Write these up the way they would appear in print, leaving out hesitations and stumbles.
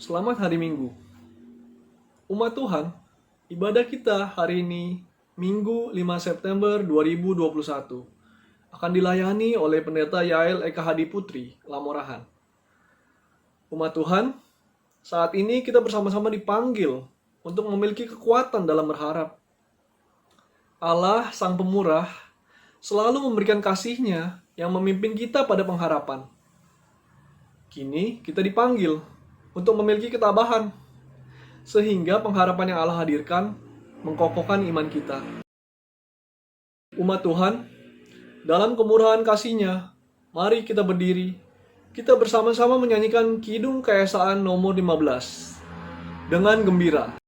Selamat hari Minggu. Umat Tuhan, ibadah kita hari ini, Minggu 5 September 2021, akan dilayani oleh Pendeta Yael Eka Hadi Putri, Lamorahan. Umat Tuhan, saat ini kita bersama-sama dipanggil untuk memiliki kekuatan dalam berharap. Allah, Sang Pemurah, selalu memberikan kasih-Nya yang memimpin kita pada pengharapan. Kini kita dipanggil untuk memiliki ketabahan, sehingga pengharapan yang Allah hadirkan mengkokohkan iman kita. Umat Tuhan, dalam kemurahan kasih-Nya, mari kita berdiri, kita bersama-sama menyanyikan Kidung Keesaan nomor 15, dengan gembira.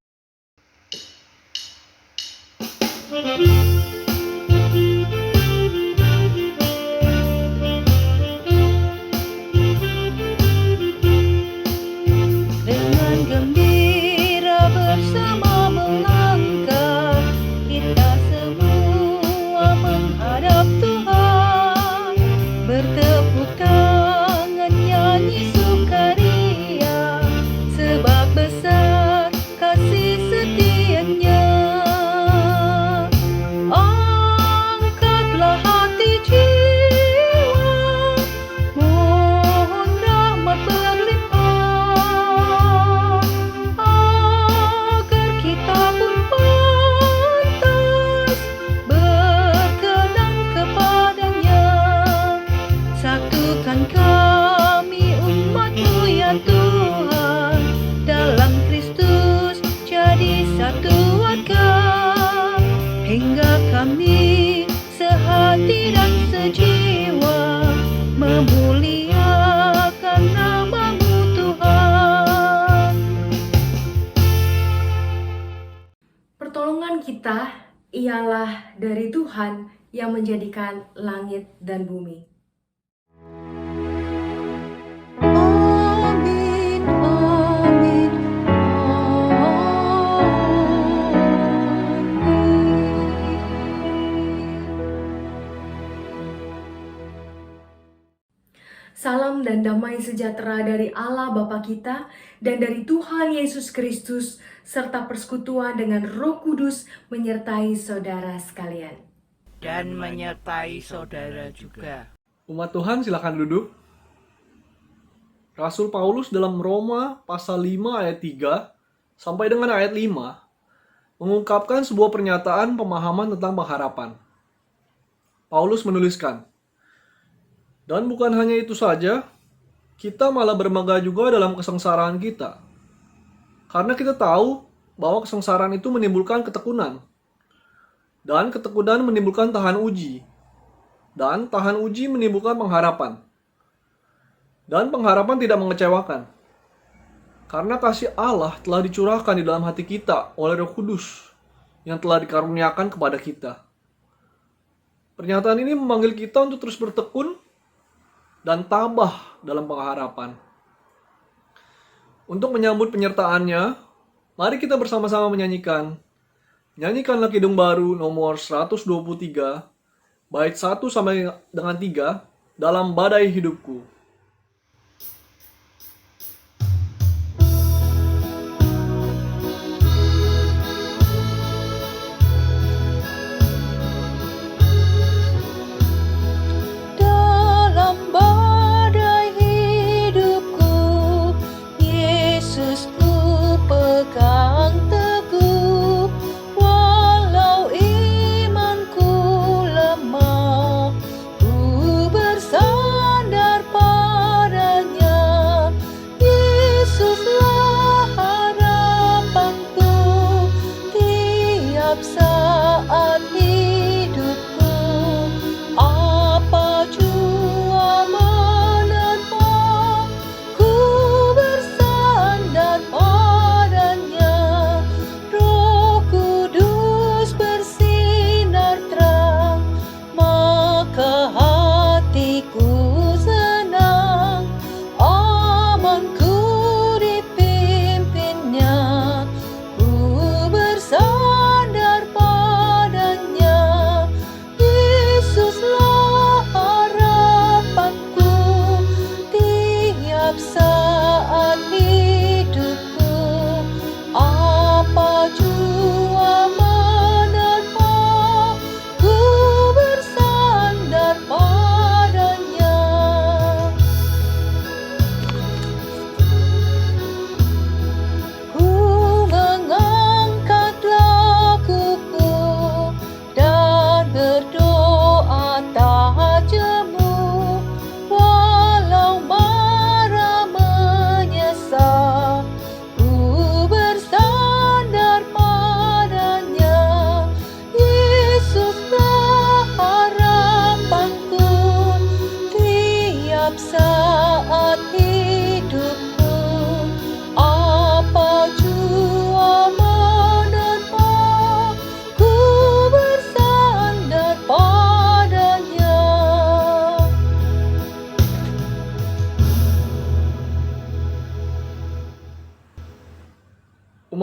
Dengan gembira bersama melangkah, kita semua menghadap Tuhan. Bertepuk tangan nyanyi sukaria, sebab besar kasih setia-Nya. Angkatlah hati jiwa, mohon rahmat berlimpah, agar kita pun pantas berkenan kepada-Nya. Satukan kami umat-Mu ya Tuhan, dalam Kristus jadi satu warga, hingga kami sehati dan sejiwa memuliakan nama-Mu Tuhan. Pertolongan kita ialah dari Tuhan yang menjadikan langit dan bumi. Amin, amin, Salam dan damai sejahtera dari Allah Bapa kita dan dari Tuhan Yesus Kristus serta persekutuan dengan Roh Kudus menyertai saudara sekalian. dan menyertai saudara juga. Umat Tuhan, silakan duduk. Rasul Paulus dalam Roma pasal 5 ayat 3 sampai dengan ayat 5 mengungkapkan sebuah pernyataan pemahaman tentang pengharapan. Paulus menuliskan, "Dan bukan hanya itu saja, kita malah bermegah juga dalam kesengsaraan kita. Karena kita tahu bahwa kesengsaraan itu menimbulkan ketekunan. Dan ketekunan menimbulkan tahan uji. Dan tahan uji menimbulkan pengharapan. Dan pengharapan tidak mengecewakan. Karena kasih Allah telah dicurahkan di dalam hati kita oleh Roh Kudus yang telah dikaruniakan kepada kita." Pernyataan ini memanggil kita untuk terus bertekun dan tabah dalam pengharapan. Untuk menyambut penyertaannya, mari kita bersama-sama menyanyikan Nyanyikanlah Kidung Baru nomor 123, bait 1 sampai dengan 3, dalam badai hidupku. dalam badai hidupku, Yesus ku pegang teguh. Walau imanku lemah, ku bersandar pada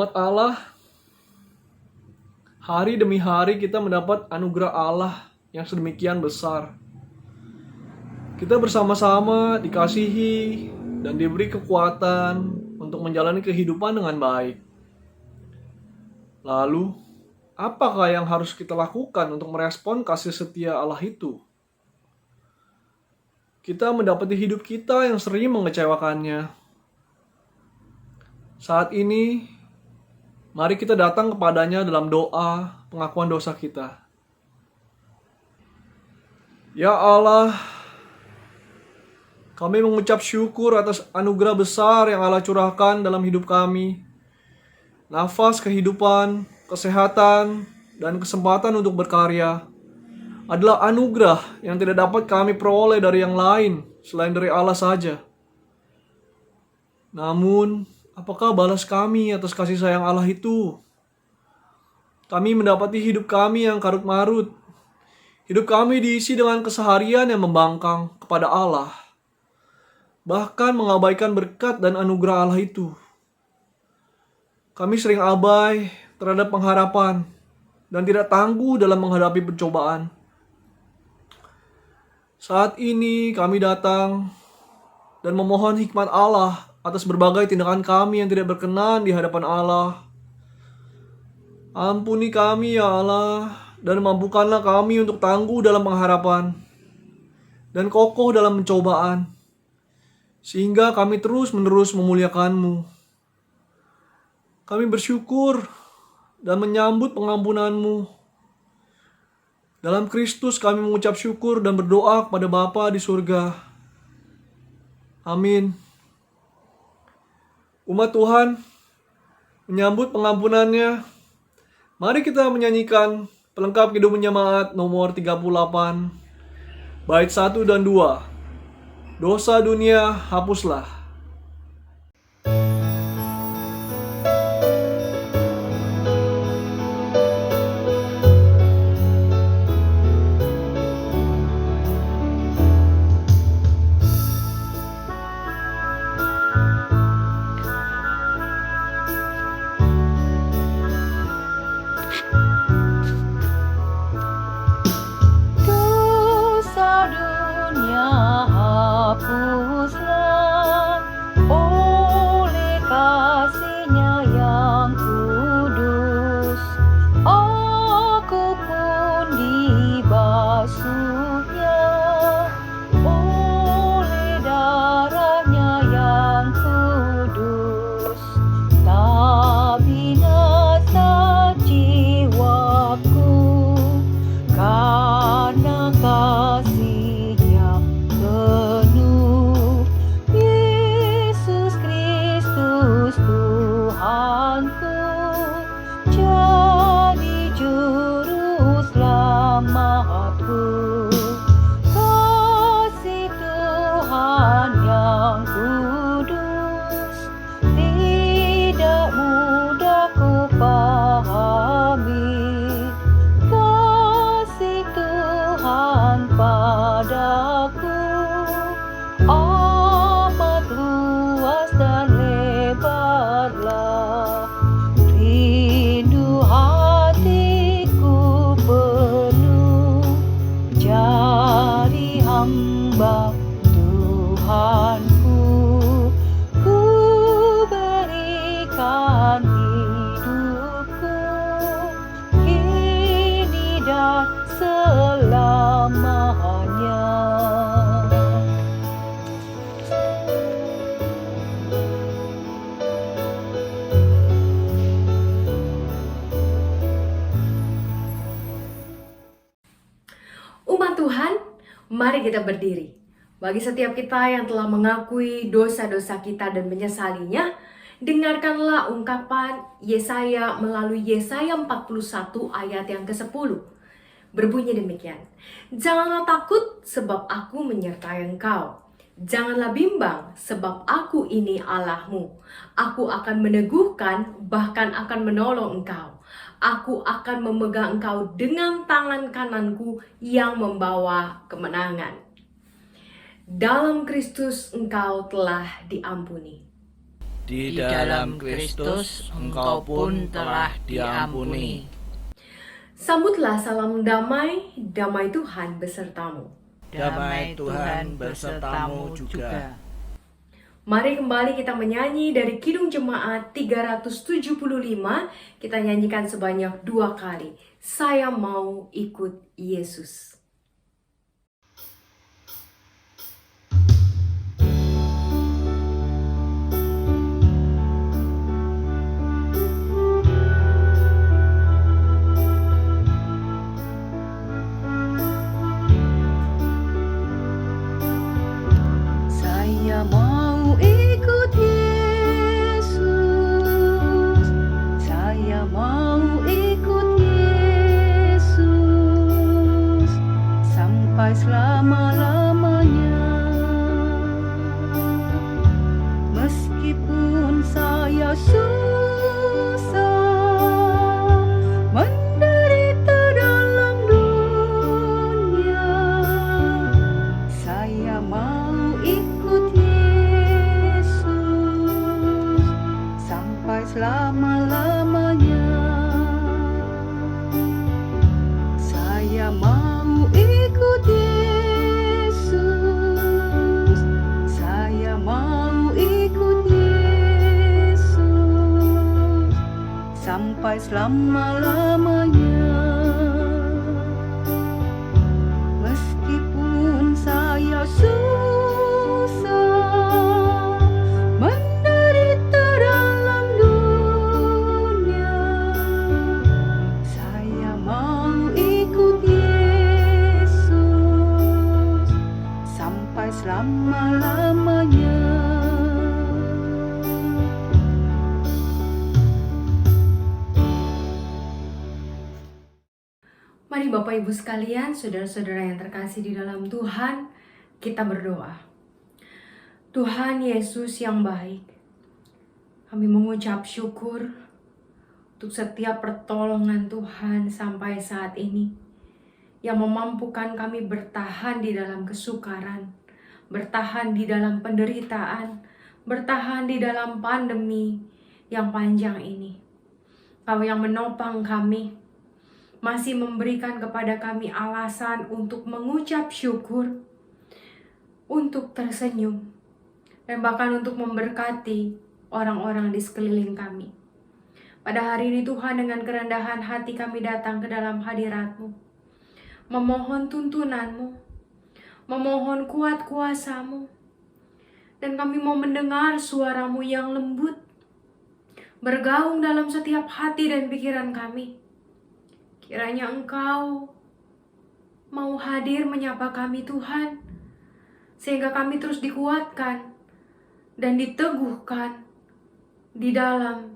Umat Allah, hari demi hari kita mendapat anugerah Allah yang sedemikian besar. Kita bersama-sama dikasihi dan diberi kekuatan untuk menjalani kehidupan dengan baik. Lalu, apakah yang harus kita lakukan untuk merespon kasih setia Allah itu? Kita mendapati hidup kita yang sering mengecewakannya. Saat ini, mari kita datang kepadanya dalam doa pengakuan dosa kita. Ya Allah, kami mengucap syukur atas anugerah besar yang Allah curahkan dalam hidup kami. Nafas kehidupan, kesehatan, dan kesempatan untuk berkarya adalah anugerah yang tidak dapat kami peroleh dari yang lain selain dari Allah saja. Namun, apakah balas kami atas kasih sayang Allah itu? Kami mendapati hidup kami yang karut-marut. Hidup kami diisi dengan keseharian yang membangkang kepada Allah. Bahkan mengabaikan berkat dan anugerah Allah itu. Kami sering abai terhadap pengharapan dan tidak tangguh dalam menghadapi pencobaan. Saat ini kami datang dan memohon hikmat Allah atas berbagai tindakan kami yang tidak berkenan di hadapan Allah. Ampuni kami ya Allah, dan mampukanlah kami untuk tangguh dalam pengharapan dan kokoh dalam pencobaan, sehingga kami terus-menerus memuliakan-Mu. Kami bersyukur dan menyambut pengampunan-Mu. Dalam Kristus kami mengucap syukur dan berdoa kepada Bapa di surga. Amin. Umat Tuhan, menyambut pengampunannya, mari kita menyanyikan pelengkap kehidupan jemaat nomor 38, bait 1 dan 2. Dosa dunia hapuslah. Dosa dunia hapuslah oleh kasih-Nya yang kudus. Aku pun dibasuhnya oleh darah-Nya yang kudus. Tak binasa jiwaku karena kasih-Nya penuh. Yesus Kristus Tuhanku jadi juru selamatku. Kasih Tuhan yang kudus tidak mudah ku pahami. Kasih Tuhan padaku amat luas dan lebarlah. Rindu hatiku penuh jadi hamba Tuhanku. Ku berikan hidupku kini dan selamanya. Umat Tuhan, mari kita berdiri. Bagi setiap kita yang telah mengakui dosa-dosa kita dan menyesalinya, dengarkanlah ungkapan Yesaya melalui Yesaya 41 ayat yang ke-10. Berbunyi demikian, "Janganlah takut sebab aku menyertai engkau. Janganlah bimbang sebab aku ini Allahmu. Aku akan meneguhkan bahkan akan menolong engkau. Aku akan memegang engkau dengan tangan kananku yang membawa kemenangan." Dalam Kristus engkau telah diampuni. Di dalam Kristus engkau pun telah diampuni. Sambutlah salam damai, damai Tuhan besertamu. Damai Tuhan besertamu juga. Mari kembali kita menyanyi dari Kidung Jemaat 375. Kita nyanyikan sebanyak 2 kali. Saya mau ikut Yesus. Saya mau ikut Yesus. Saya mau ikut Yesus sampai selama-lamanya. Meskipun saya susah menderita dalam dunia, saya mau ikut Yesus sampai selama-lamanya. Saya mau ikut Yesus. Saya mau ikut Yesus sampai selama-lamanya. Meskipun saya susah menderita dalam dunia, saya mau ikut Yesus sampai selama-lamanya. Mari Bapak Ibu sekalian, saudara-saudara yang terkasih di dalam Tuhan, kita berdoa. Tuhan Yesus yang baik, kami mengucap syukur untuk setiap pertolongan Tuhan sampai saat ini, yang memampukan kami bertahan di dalam kesukaran, bertahan di dalam penderitaan, bertahan di dalam pandemi yang panjang ini. Kau yang menopang kami, masih memberikan kepada kami alasan untuk mengucap syukur, untuk tersenyum, dan bahkan untuk memberkati orang-orang di sekeliling kami. Pada hari ini Tuhan, dengan kerendahan hati kami datang ke dalam hadirat-Mu, memohon tuntunan-Mu, memohon kuat kuasa-Mu, dan kami mau mendengar suara-Mu yang lembut, bergaung dalam setiap hati dan pikiran kami. Kiranya Engkau mau hadir menyapa kami Tuhan, sehingga kami terus dikuatkan dan diteguhkan di dalam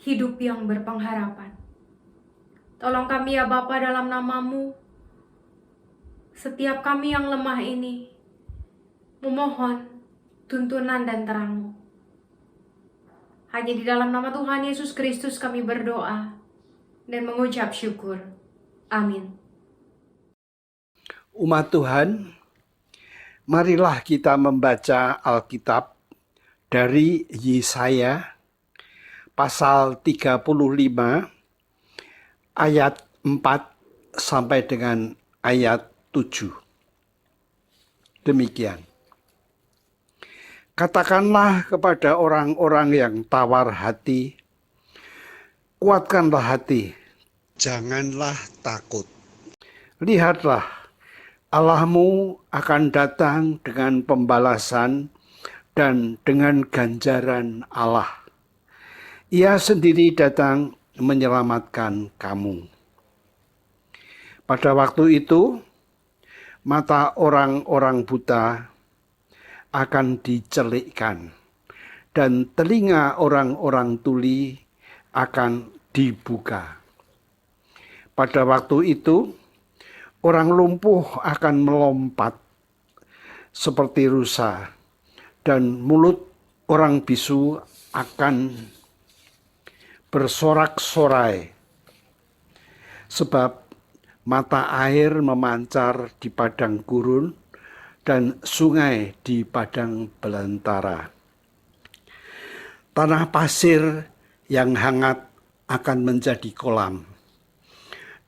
hidup yang berpengharapan. Tolong kami ya Bapa dalam nama-Mu, setiap kami yang lemah ini memohon tuntunan dan terang-Mu. Hanya di dalam nama Tuhan Yesus Kristus kami berdoa dan mengucap syukur. Amin. Umat Tuhan, marilah kita membaca Alkitab dari Yesaya pasal 35 ayat 4 sampai dengan ayat 7. Demikian. Katakanlah kepada orang-orang yang tawar hati, kuatkanlah hati, janganlah takut. Lihatlah, Allahmu akan datang dengan pembalasan dan dengan ganjaran Allah. Ia sendiri datang menyelamatkan kamu. Pada waktu itu, mata orang-orang buta akan dicelikkan, dan telinga orang-orang tuli akan dibuka. Pada waktu itu, orang lumpuh akan melompat seperti rusa, dan mulut orang bisu akan bersorak-sorai, sebab mata air memancar di padang gurun dan sungai di padang belantara. Tanah pasir yang hangat akan menjadi kolam,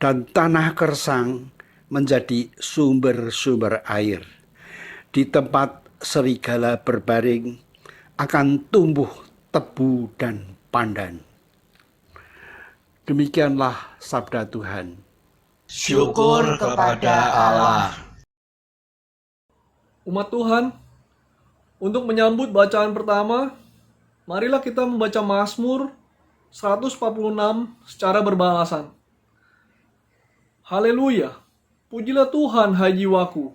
dan tanah kersang menjadi sumber-sumber air. Di tempat serigala berbaring akan tumbuh tebu dan pandan. Demikianlah sabda Tuhan. Syukur kepada Allah. Umat Tuhan, untuk menyambut bacaan pertama, marilah kita membaca Mazmur 146 secara berbalasan. Haleluya, pujilah Tuhan hai jiwaku.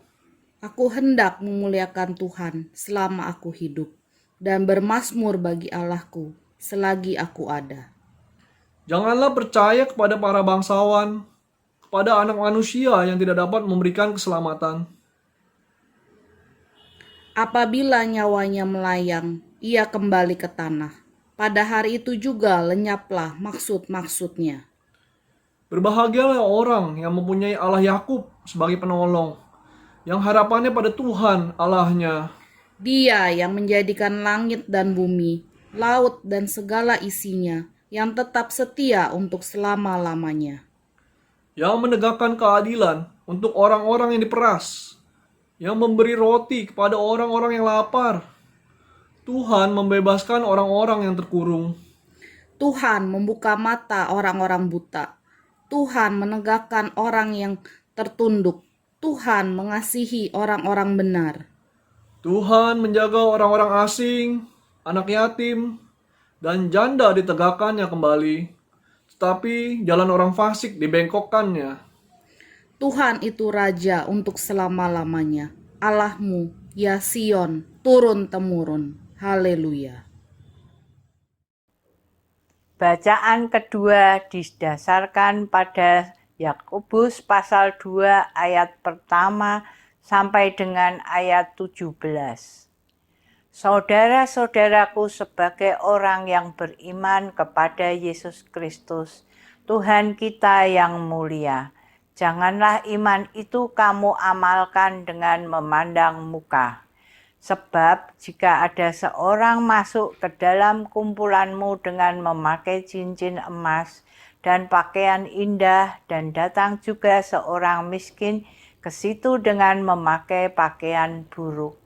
Aku hendak memuliakan Tuhan selama aku hidup, dan bermazmur bagi Allahku selagi aku ada. Janganlah percaya kepada para bangsawan, kepada anak manusia yang tidak dapat memberikan keselamatan. Apabila nyawanya melayang, ia kembali ke tanah. Pada hari itu juga lenyaplah maksud-maksudnya. Berbahagialah orang yang mempunyai Allah Yakub sebagai penolong, yang harapannya pada Tuhan Allahnya. Dia yang menjadikan langit dan bumi, laut dan segala isinya, yang tetap setia untuk selama-lamanya. Yang menegakkan keadilan untuk orang-orang yang diperas, yang memberi roti kepada orang-orang yang lapar. Tuhan membebaskan orang-orang yang terkurung. Tuhan membuka mata orang-orang buta. Tuhan menegakkan orang yang tertunduk. Tuhan mengasihi orang-orang benar. Tuhan menjaga orang-orang asing, anak yatim, dan janda ditegakkannya kembali. Tetapi jalan orang fasik dibengkokkannya. Tuhan itu Raja untuk selama-lamanya. Allahmu, ya Sion, turun-temurun. Haleluya. Bacaan kedua didasarkan pada Yakobus pasal 2 ayat pertama sampai dengan ayat 17. Saudara-saudaraku, sebagai orang yang beriman kepada Yesus Kristus, Tuhan kita yang mulia, janganlah iman itu kamu amalkan dengan memandang muka. Sebab jika ada seorang masuk ke dalam kumpulanmu dengan memakai cincin emas dan pakaian indah, dan datang juga seorang miskin ke situ dengan memakai pakaian buruk,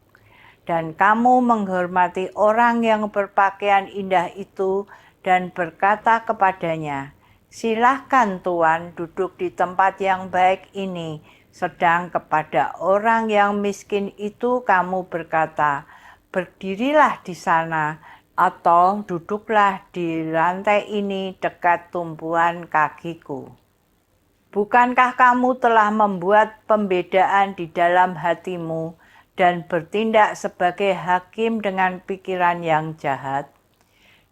dan kamu menghormati orang yang berpakaian indah itu dan berkata kepadanya, "Silahkan Tuan duduk di tempat yang baik ini," sedang kepada orang yang miskin itu kamu berkata, "Berdirilah di sana," atau "Duduklah di lantai ini dekat tumpuan kakiku." Bukankah kamu telah membuat pembedaan di dalam hatimu dan bertindak sebagai hakim dengan pikiran yang jahat?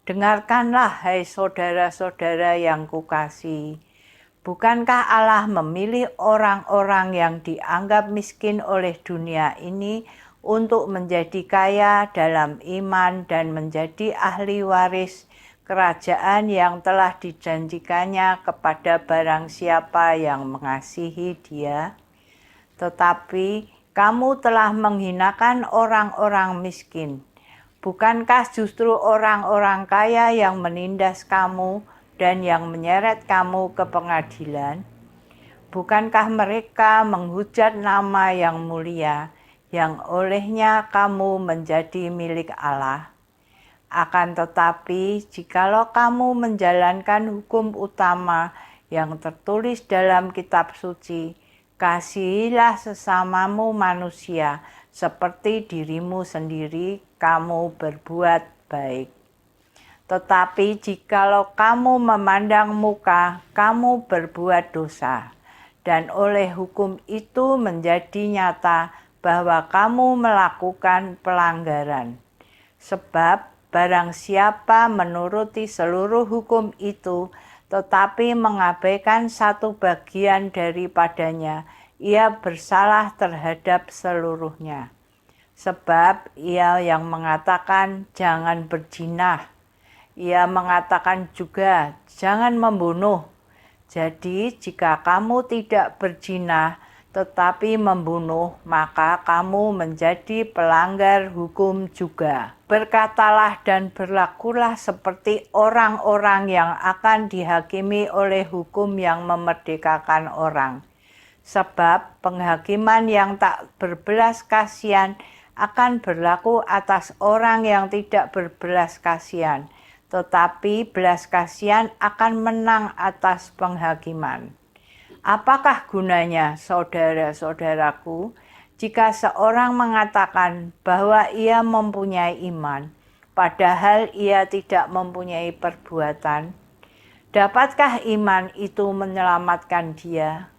Dengarkanlah, hai saudara-saudara yang kukasihi. Bukankah Allah memilih orang-orang yang dianggap miskin oleh dunia ini untuk menjadi kaya dalam iman dan menjadi ahli waris kerajaan yang telah dijanjikannya kepada barang siapa yang mengasihi Dia? Tetapi kamu telah menghinakan orang-orang miskin. Bukankah justru orang-orang kaya yang menindas kamu dan yang menyeret kamu ke pengadilan? Bukankah mereka menghujat nama yang mulia, yang olehnya kamu menjadi milik Allah? Akan tetapi, jikalau kamu menjalankan hukum utama yang tertulis dalam kitab suci, kasihilah sesamamu manusia, seperti dirimu sendiri, kamu berbuat baik. Tetapi jikalau kamu memandang muka, kamu berbuat dosa, dan oleh hukum itu menjadi nyata bahwa kamu melakukan pelanggaran. Sebab barang siapa menuruti seluruh hukum itu, tetapi mengabaikan satu bagian daripadanya, ia bersalah terhadap seluruhnya. Sebab ia yang mengatakan jangan berzina, ia mengatakan juga jangan membunuh. Jadi jika kamu tidak berzina, tetapi membunuh, maka kamu menjadi pelanggar hukum juga. Berkatalah dan berlakulah seperti orang-orang yang akan dihakimi oleh hukum yang memerdekakan orang. Sebab penghakiman yang tak berbelas kasihan akan berlaku atas orang yang tidak berbelas kasihan, tetapi belas kasihan akan menang atas penghakiman. Apakah gunanya, saudara-saudaraku, jika seorang mengatakan bahwa ia mempunyai iman, padahal ia tidak mempunyai perbuatan? Dapatkah iman itu menyelamatkan dia?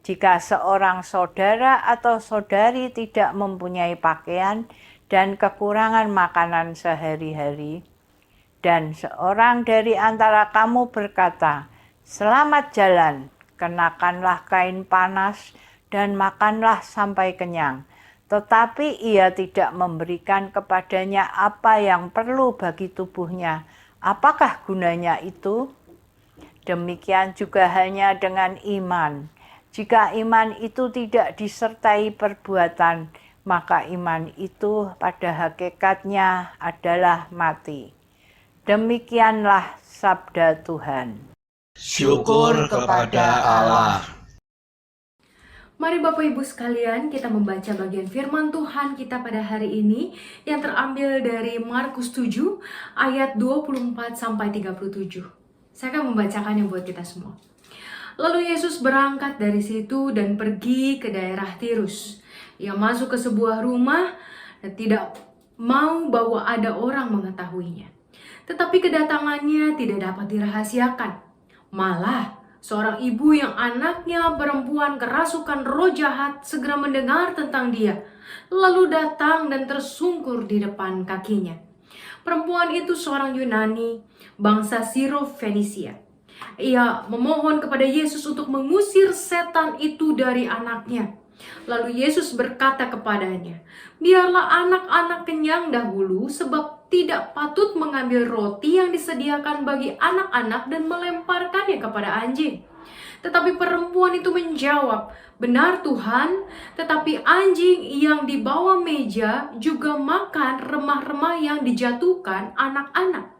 Jika seorang saudara atau saudari tidak mempunyai pakaian dan kekurangan makanan sehari-hari, dan seorang dari antara kamu berkata, "Selamat jalan, kenakanlah kain panas dan makanlah sampai kenyang," tetapi ia tidak memberikan kepadanya apa yang perlu bagi tubuhnya, apakah gunanya itu? Demikian juga hanya dengan iman. Jika iman itu tidak disertai perbuatan, maka iman itu pada hakikatnya adalah mati. Demikianlah sabda Tuhan. Syukur kepada Allah. Mari Bapak Ibu sekalian, kita membaca bagian firman Tuhan kita pada hari ini yang terambil dari Markus 7 ayat 24 sampai 37. Saya akan membacakannya buat kita semua. Lalu Yesus berangkat dari situ dan pergi ke daerah Tirus. Ia masuk ke sebuah rumah dan tidak mau bahwa ada orang mengetahuinya. Tetapi kedatangannya tidak dapat dirahasiakan. Malah seorang ibu yang anaknya perempuan kerasukan roh jahat segera mendengar tentang dia, lalu datang dan tersungkur di depan kakinya. Perempuan itu seorang Yunani, bangsa Siro-Fenisia. Ia memohon kepada Yesus untuk mengusir setan itu dari anaknya. Lalu Yesus berkata kepadanya, "Biarlah anak-anak kenyang dahulu, sebab tidak patut mengambil roti yang disediakan bagi anak-anak dan melemparkannya kepada anjing." Tetapi perempuan itu menjawab, "Benar Tuhan, tetapi anjing yang di bawah meja juga makan remah-remah yang dijatuhkan anak-anak."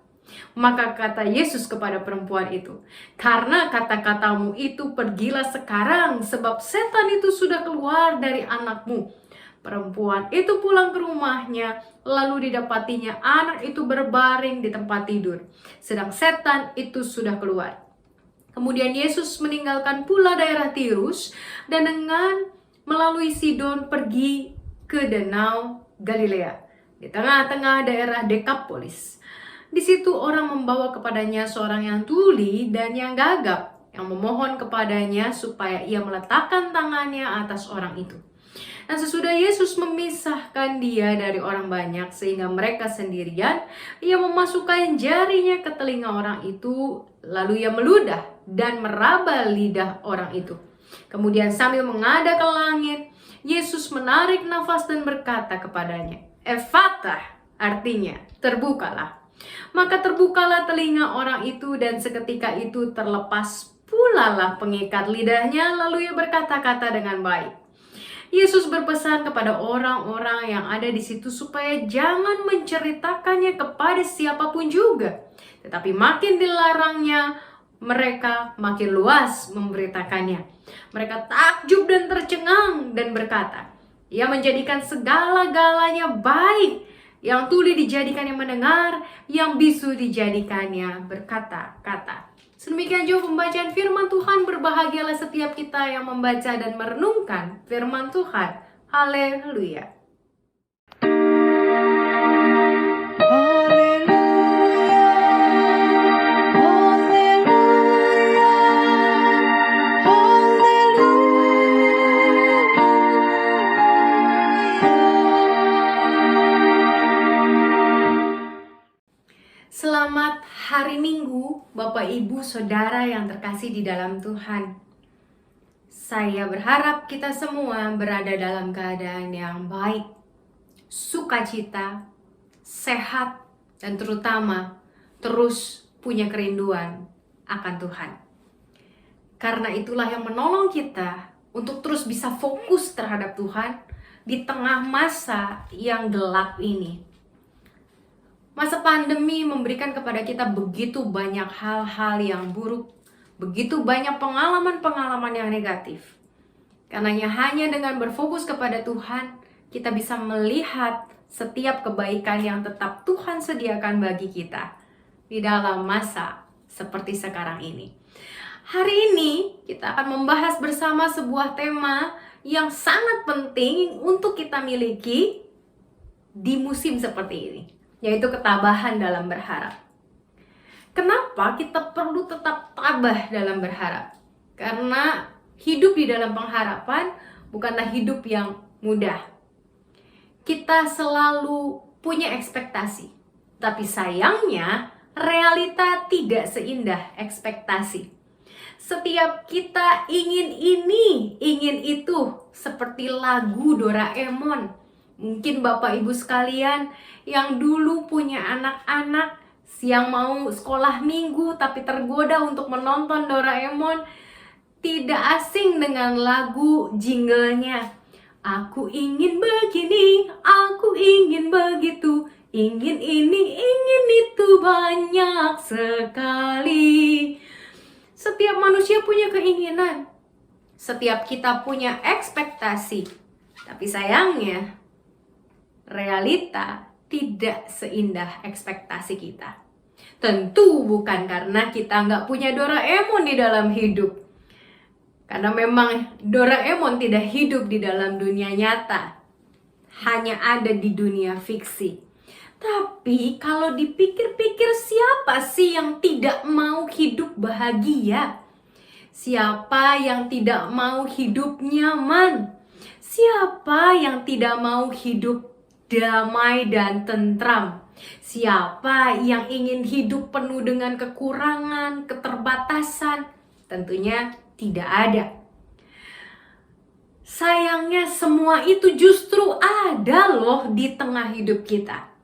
Maka kata Yesus kepada perempuan itu, "Karena kata-katamu itu, pergilah sekarang, sebab setan itu sudah keluar dari anakmu." Perempuan itu pulang ke rumahnya, lalu didapatinya anak itu berbaring di tempat tidur, sedang setan itu sudah keluar. Kemudian Yesus meninggalkan pula daerah Tirus dan dengan melalui Sidon pergi ke Danau Galilea, di tengah-tengah daerah Dekapolis. Di situ orang membawa kepadanya seorang yang tuli dan yang gagap, yang memohon kepadanya supaya ia meletakkan tangannya atas orang itu. Dan sesudah Yesus memisahkan dia dari orang banyak sehingga mereka sendirian, ia memasukkan jarinya ke telinga orang itu, lalu ia meludah dan meraba lidah orang itu. Kemudian sambil menghadap ke langit, Yesus menarik nafas dan berkata kepadanya, "Efatah," artinya terbukalah. Maka terbukalah telinga orang itu dan seketika itu terlepas pula lah pengikat lidahnya, lalu ia berkata-kata dengan baik. Yesus berpesan kepada orang-orang yang ada di situ supaya jangan menceritakannya kepada siapapun juga. Tetapi makin dilarangnya, mereka makin luas memberitakannya. Mereka takjub dan tercengang dan berkata, "Ia menjadikan segala-galanya baik. Yang tuli dijadikannya mendengar, yang bisu dijadikannya berkata-kata." Sedemikian juga pembacaan firman Tuhan. Berbahagialah setiap kita yang membaca dan merenungkan firman Tuhan. Haleluya. Selamat hari Minggu, Bapak Ibu Saudara yang terkasih di dalam Tuhan. Saya berharap kita semua berada dalam keadaan yang baik, sukacita, sehat, dan terutama terus punya kerinduan akan Tuhan. Karena itulah yang menolong kita untuk terus bisa fokus terhadap Tuhan di tengah masa yang gelap ini. Masa pandemi memberikan kepada kita begitu banyak hal-hal yang buruk, begitu banyak pengalaman-pengalaman yang negatif. Karenanya hanya dengan berfokus kepada Tuhan, kita bisa melihat setiap kebaikan yang tetap Tuhan sediakan bagi kita di dalam masa seperti sekarang ini. Hari ini kita akan membahas bersama sebuah tema yang sangat penting untuk kita miliki di musim seperti ini, yaitu ketabahan dalam berharap. Kenapa kita perlu tetap tabah dalam berharap? Karena hidup di dalam pengharapan bukanlah hidup yang mudah. Kita selalu punya ekspektasi, tapi sayangnya realita tidak seindah ekspektasi. Setiap kita ingin ini, ingin itu, seperti lagu Doraemon. Mungkin Bapak Ibu sekalian yang dulu punya anak-anak yang mau sekolah minggu tapi tergoda untuk menonton Doraemon, tidak asing dengan lagu jinglenya. Aku ingin begini, aku ingin begitu, ingin ini, ingin itu, banyak sekali. Setiap manusia punya keinginan, setiap kita punya ekspektasi, tapi sayangnya realita tidak seindah ekspektasi kita. Tentu bukan karena kita nggak punya Doraemon di dalam hidup, karena memang Doraemon tidak hidup di dalam dunia nyata, hanya ada di dunia fiksi. Tapi kalau dipikir-pikir, siapa sih yang tidak mau hidup bahagia? Siapa yang tidak mau hidup nyaman? Siapa yang tidak mau hidup damai dan tentram? Siapa yang ingin hidup penuh dengan kekurangan, keterbatasan? Tentunya tidak ada. Sayangnya semua itu justru ada loh di tengah hidup kita.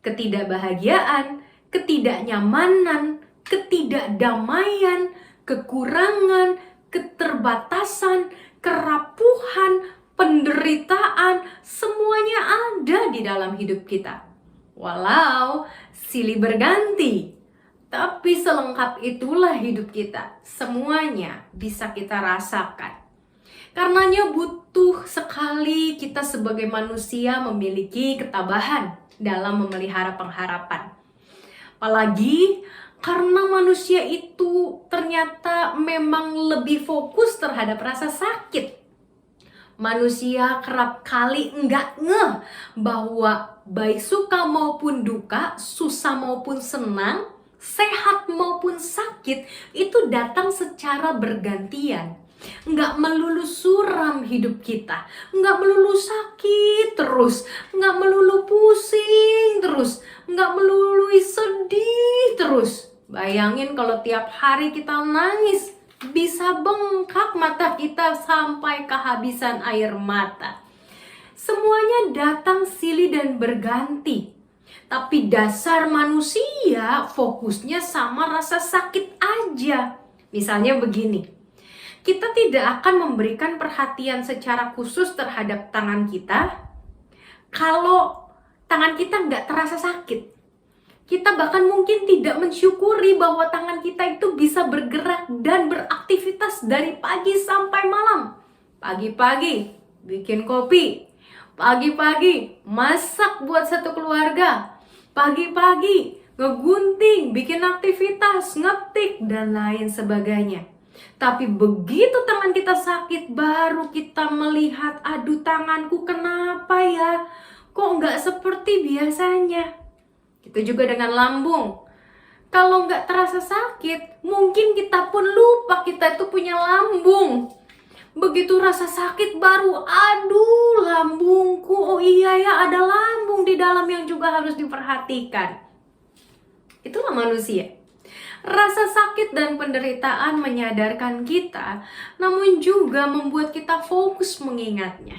Ketidakbahagiaan, ketidaknyamanan, ketidakdamaian, kekurangan, keterbatasan, kerapuhan, penderitaan, semuanya ada di dalam hidup kita. Walau silih berganti, tapi selengkap itulah hidup kita. Semuanya bisa kita rasakan. Karenanya butuh sekali kita sebagai manusia memiliki ketabahan dalam memelihara pengharapan. Apalagi karena manusia itu ternyata memang lebih fokus terhadap rasa sakit. Manusia kerap kali enggak ngeh bahwa baik suka maupun duka, susah maupun senang, sehat maupun sakit, itu datang secara bergantian. Nggak melulu suram hidup kita, nggak melulu sakit terus, nggak melulu pusing terus, nggak melulu sedih terus. Bayangin kalau tiap hari kita nangis, bisa bengkak mata kita sampai kehabisan air mata. Semuanya datang silih dan berganti. Tapi dasar manusia fokusnya sama rasa sakit aja. Misalnya begini, kita tidak akan memberikan perhatian secara khusus terhadap tangan kita kalau tangan kita nggak terasa sakit. Kita bahkan mungkin tidak mensyukuri bahwa tangan kita itu bisa bergerak dan beraktivitas dari pagi sampai malam. Pagi-pagi bikin kopi, pagi-pagi masak buat satu keluarga, pagi-pagi ngegunting, bikin aktivitas, ngetik, dan lain sebagainya. Tapi begitu tangan kita sakit, baru kita melihat, aduh tanganku kenapa ya? Kok nggak seperti biasanya? Itu juga dengan lambung. Kalau nggak terasa sakit, mungkin kita pun lupa kita itu punya lambung. Begitu rasa sakit baru, aduh lambungku, oh iya ya ada lambung di dalam yang juga harus diperhatikan. Itulah manusia. Rasa sakit dan penderitaan menyadarkan kita, namun juga membuat kita fokus mengingatnya.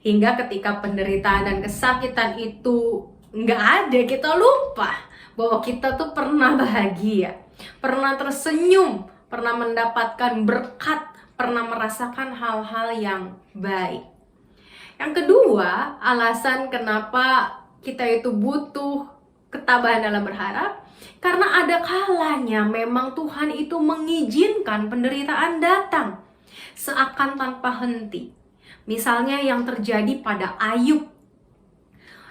Hingga ketika penderitaan dan kesakitan itu nggak ada, kita lupa bahwa kita tuh pernah bahagia, pernah tersenyum, pernah mendapatkan berkat, pernah merasakan hal-hal yang baik. Yang kedua, alasan kenapa kita itu butuh ketabahan dalam berharap, karena ada kalanya memang Tuhan itu mengizinkan penderitaan datang seakan tanpa henti. Misalnya yang terjadi pada Ayub.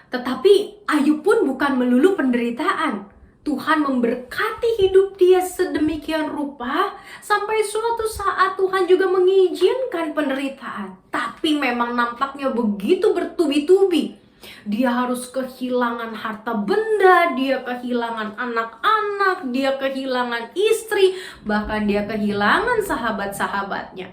Tetapi Ayub pun bukan melulu penderitaan. Tuhan memberkati hidup dia sedemikian rupa sampai suatu saat Tuhan juga mengizinkan penderitaan. Tapi memang nampaknya begitu bertubi-tubi. Dia harus kehilangan harta benda, dia kehilangan anak-anak, dia kehilangan istri, bahkan dia kehilangan sahabat-sahabatnya.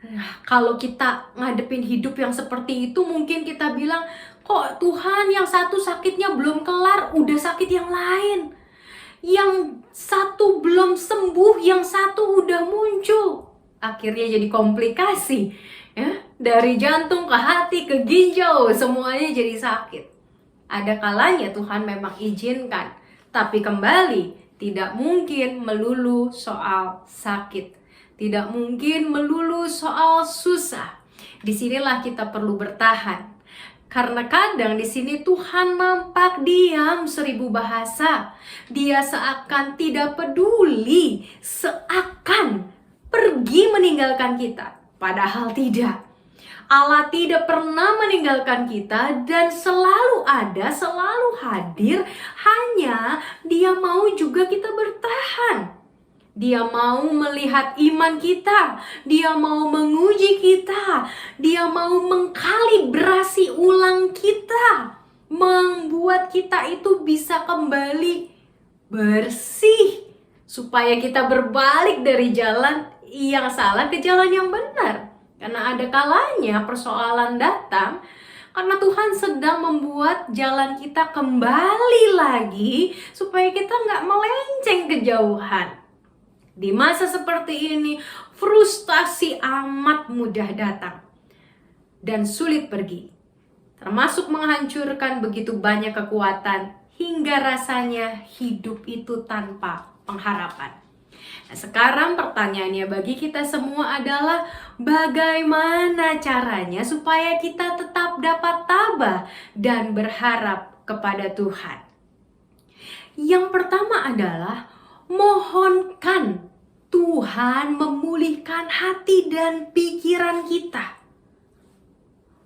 Nah, kalau kita ngadepin hidup yang seperti itu, mungkin kita bilang, kok Tuhan yang satu sakitnya belum kelar, udah sakit yang lain. Yang satu belum sembuh, yang satu udah muncul. Akhirnya jadi komplikasi. Ya, dari jantung ke hati ke ginjal, semuanya jadi sakit. Ada kalanya Tuhan memang izinkan. Tapi kembali, tidak mungkin melulu soal sakit. Tidak mungkin melulu soal susah. Disinilah kita perlu bertahan. Karena kadang di sini Tuhan nampak diam 1000 bahasa. Dia seakan tidak peduli, seakan pergi meninggalkan kita. Padahal tidak. Allah tidak pernah meninggalkan kita dan selalu ada, selalu hadir. Hanya Dia mau juga kita bertahan. Dia mau melihat iman kita, Dia mau menguji kita, Dia mau mengkalibrasi ulang kita, membuat kita itu bisa kembali bersih, supaya kita berbalik dari jalan yang salah ke jalan yang benar. Karena ada kalanya persoalan datang karena Tuhan sedang membuat jalan kita kembali lagi supaya kita nggak melenceng kejauhan. Di masa seperti ini, frustasi amat mudah datang dan sulit pergi. Termasuk menghancurkan begitu banyak kekuatan hingga rasanya hidup itu tanpa pengharapan. Nah, sekarang pertanyaannya bagi kita semua adalah bagaimana caranya supaya kita tetap dapat tabah dan berharap kepada Tuhan. Yang pertama adalah mohonkan Tuhan memulihkan hati dan pikiran kita.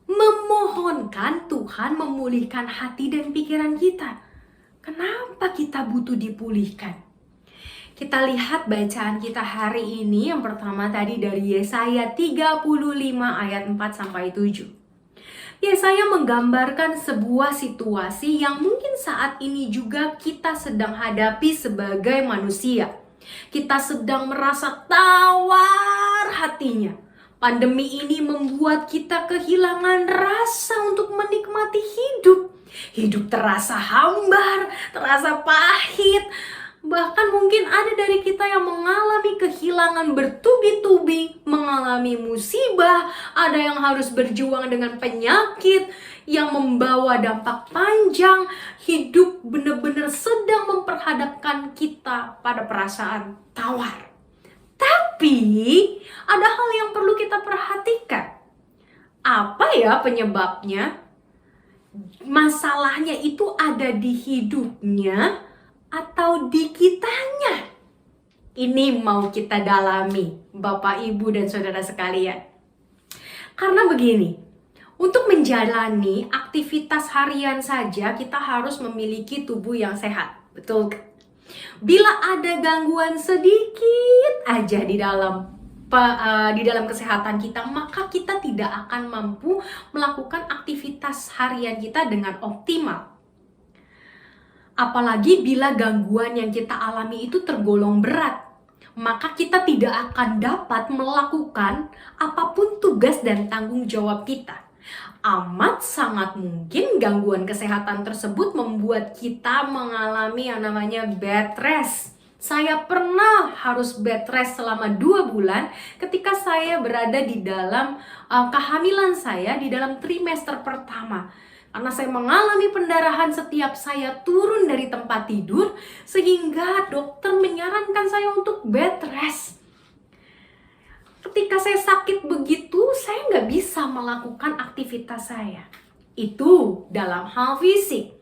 Memohonkan Tuhan memulihkan hati dan pikiran kita. Kenapa kita butuh dipulihkan? Kita lihat bacaan kita hari ini. Yang pertama tadi dari Yesaya 35 ayat 4-7. Yesaya menggambarkan sebuah situasi yang mungkin saat ini juga kita sedang hadapi sebagai manusia. Kita sedang merasa tawar hatinya. Pandemi ini membuat kita kehilangan rasa untuk menikmati hidup. Hidup terasa hambar, terasa pahit. Bahkan mungkin ada dari kita yang mengalami kehilangan bertubi-tubi, mengalami musibah, ada yang harus berjuang dengan penyakit yang membawa dampak panjang. Hidup benar-benar sedang memperhadapkan kita pada perasaan tawar. Tapi ada hal yang perlu kita perhatikan. Apa ya penyebabnya? Masalahnya itu ada di hidupnya atau di kitanya? Ini mau kita dalami, Bapak, Ibu, dan saudara sekalian. Karena begini, untuk menjalani aktivitas harian saja kita harus memiliki tubuh yang sehat. Betul? Bila ada gangguan sedikit aja di dalam kesehatan kita, maka kita tidak akan mampu melakukan aktivitas harian kita dengan optimal. Apalagi bila gangguan yang kita alami itu tergolong berat, maka kita tidak akan dapat melakukan apapun tugas dan tanggung jawab kita. Amat sangat mungkin gangguan kesehatan tersebut membuat kita mengalami yang namanya bed rest. Saya pernah harus bed rest selama 2 bulan ketika saya berada di dalam kehamilan saya, di dalam trimester pertama. Karena saya mengalami pendarahan setiap saya turun dari tempat tidur, sehingga dokter menyarankan saya untuk bed rest. ketika saya sakit begitu, saya nggak bisa melakukan aktivitas saya. Itu dalam hal fisik.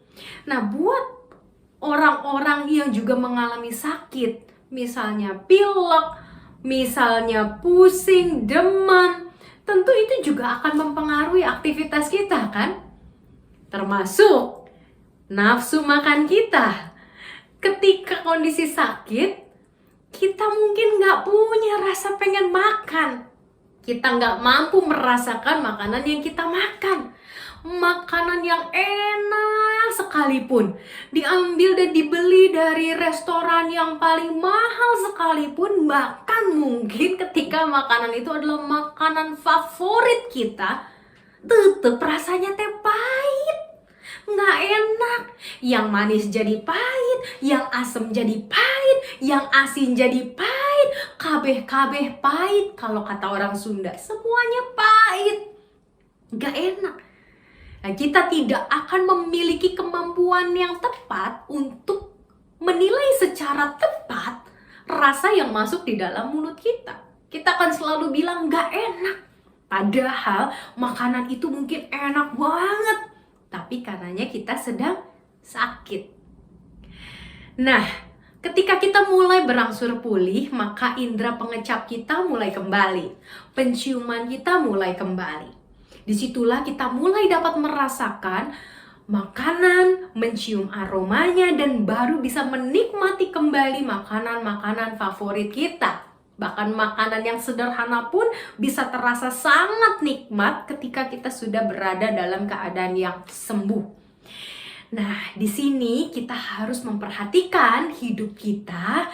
Nah, buat orang-orang yang juga mengalami sakit, misalnya pilek, misalnya pusing, demam, tentu itu juga akan mempengaruhi aktivitas kita kan? Termasuk nafsu makan kita. Ketika kondisi sakit, kita mungkin nggak punya rasa pengen makan. Kita nggak mampu merasakan makanan yang kita makan. Makanan yang enak sekalipun diambil dan dibeli dari restoran yang paling mahal sekalipun, bahkan mungkin ketika makanan itu adalah makanan favorit kita, tetap rasanya teh pahit, nggak enak. Yang manis jadi pahit, yang asam jadi pahit, yang asin jadi pahit, kabeh-kabeh pahit. Kalau kata orang Sunda, semuanya pahit, nggak enak. Nah, kita tidak akan memiliki kemampuan yang tepat untuk menilai secara tepat rasa yang masuk di dalam mulut kita. Kita akan selalu bilang nggak enak. Padahal makanan itu mungkin enak banget. Tapi karenanya kita sedang sakit. Nah, ketika kita mulai berangsur pulih, maka indera pengecap kita mulai kembali. Penciuman kita mulai kembali. Disitulah kita mulai dapat merasakan makanan, mencium aromanya, dan baru bisa menikmati kembali makanan-makanan favorit kita. Bahkan makanan yang sederhana pun bisa terasa sangat nikmat ketika kita sudah berada dalam keadaan yang sembuh. Nah, di sini kita harus memperhatikan hidup kita,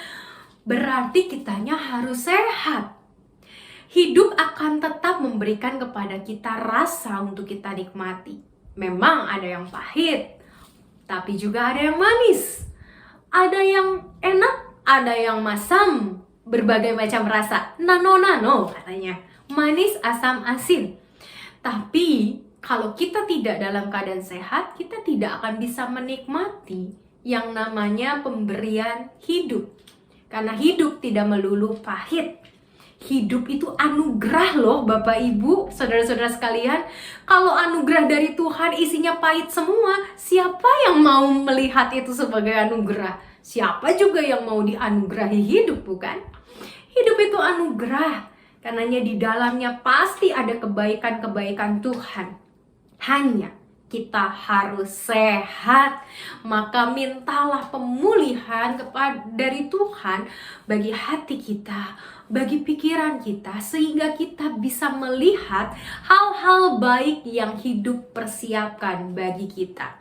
berarti kitanya harus sehat. Hidup akan tetap memberikan kepada kita rasa untuk kita nikmati. Memang ada yang pahit, tapi juga ada yang manis. Ada yang enak, ada yang masam. Berbagai macam rasa. Nano-nano katanya. Manis, asam, asin. Tapi kalau kita tidak dalam keadaan sehat, kita tidak akan bisa menikmati yang namanya pemberian hidup. Karena hidup tidak melulu pahit. Hidup itu anugerah loh Bapak Ibu, saudara-saudara sekalian. Kalau anugerah dari Tuhan isinya pahit semua, siapa yang mau melihat itu sebagai anugerah? Siapa juga yang mau dianugerahi hidup, bukan? Hidup itu anugerah, karenanya di dalamnya pasti ada kebaikan-kebaikan Tuhan. Hanya kita harus sehat, maka mintalah pemulihan dari Tuhan bagi hati kita, bagi pikiran kita, sehingga kita bisa melihat hal-hal baik yang hidup persiapkan bagi kita.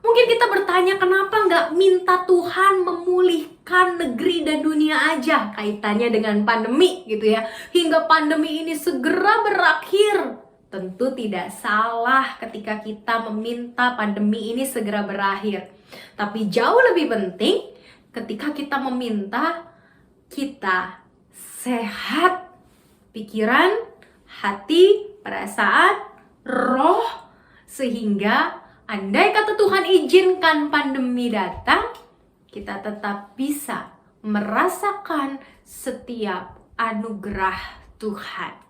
Mungkin kita bertanya, kenapa nggak minta Tuhan memulihkan negeri dan dunia aja, kaitannya dengan pandemi gitu ya, hingga pandemi ini segera berakhir. Tentu tidak salah ketika kita meminta pandemi ini segera berakhir. Tapi jauh lebih penting ketika kita meminta kita sehat, pikiran, hati, perasaan, roh, sehingga andai kata Tuhan izinkan pandemi datang, kita tetap bisa merasakan setiap anugerah Tuhan.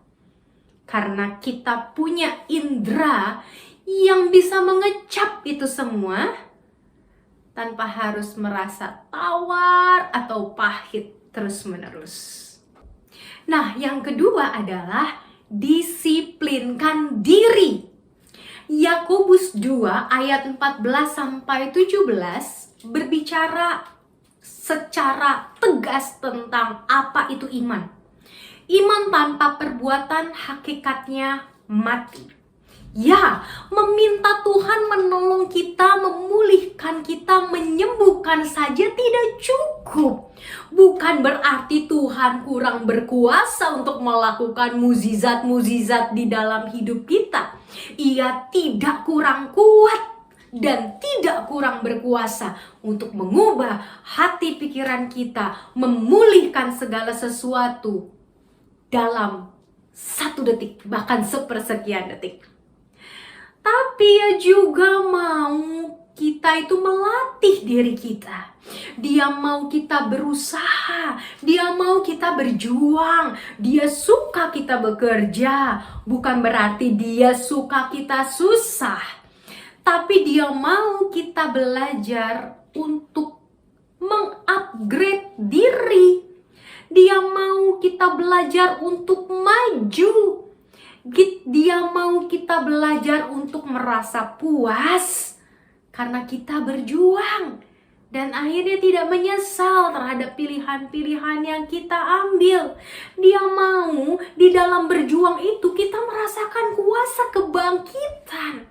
Karena kita punya indera yang bisa mengecap itu semua tanpa harus merasa tawar atau pahit terus-menerus. Nah, yang kedua adalah disiplinkan diri. Yakobus 2 ayat 14-17 berbicara secara tegas tentang apa itu iman. Iman tanpa perbuatan hakikatnya mati. Ya, meminta Tuhan menolong kita, memulihkan kita, menyembuhkan saja tidak cukup. Bukan berarti Tuhan kurang berkuasa untuk melakukan mukjizat-mukjizat di dalam hidup kita. Ia tidak kurang kuat dan tidak kurang berkuasa untuk mengubah hati pikiran kita, memulihkan segala sesuatu dalam 1 detik, bahkan sepersekian detik. Tapi ia juga mau kita itu melatih diri kita. Dia mau kita berusaha, dia mau kita berjuang, dia suka kita bekerja. Bukan berarti dia suka kita susah, tapi dia mau kita belajar untuk mengupgrade diri. Dia mau kita belajar untuk maju. Dia mau kita belajar untuk merasa puas karena kita berjuang dan akhirnya tidak menyesal terhadap pilihan-pilihan yang kita ambil. Dia mau di dalam berjuang itu kita merasakan kuasa kebangkitan,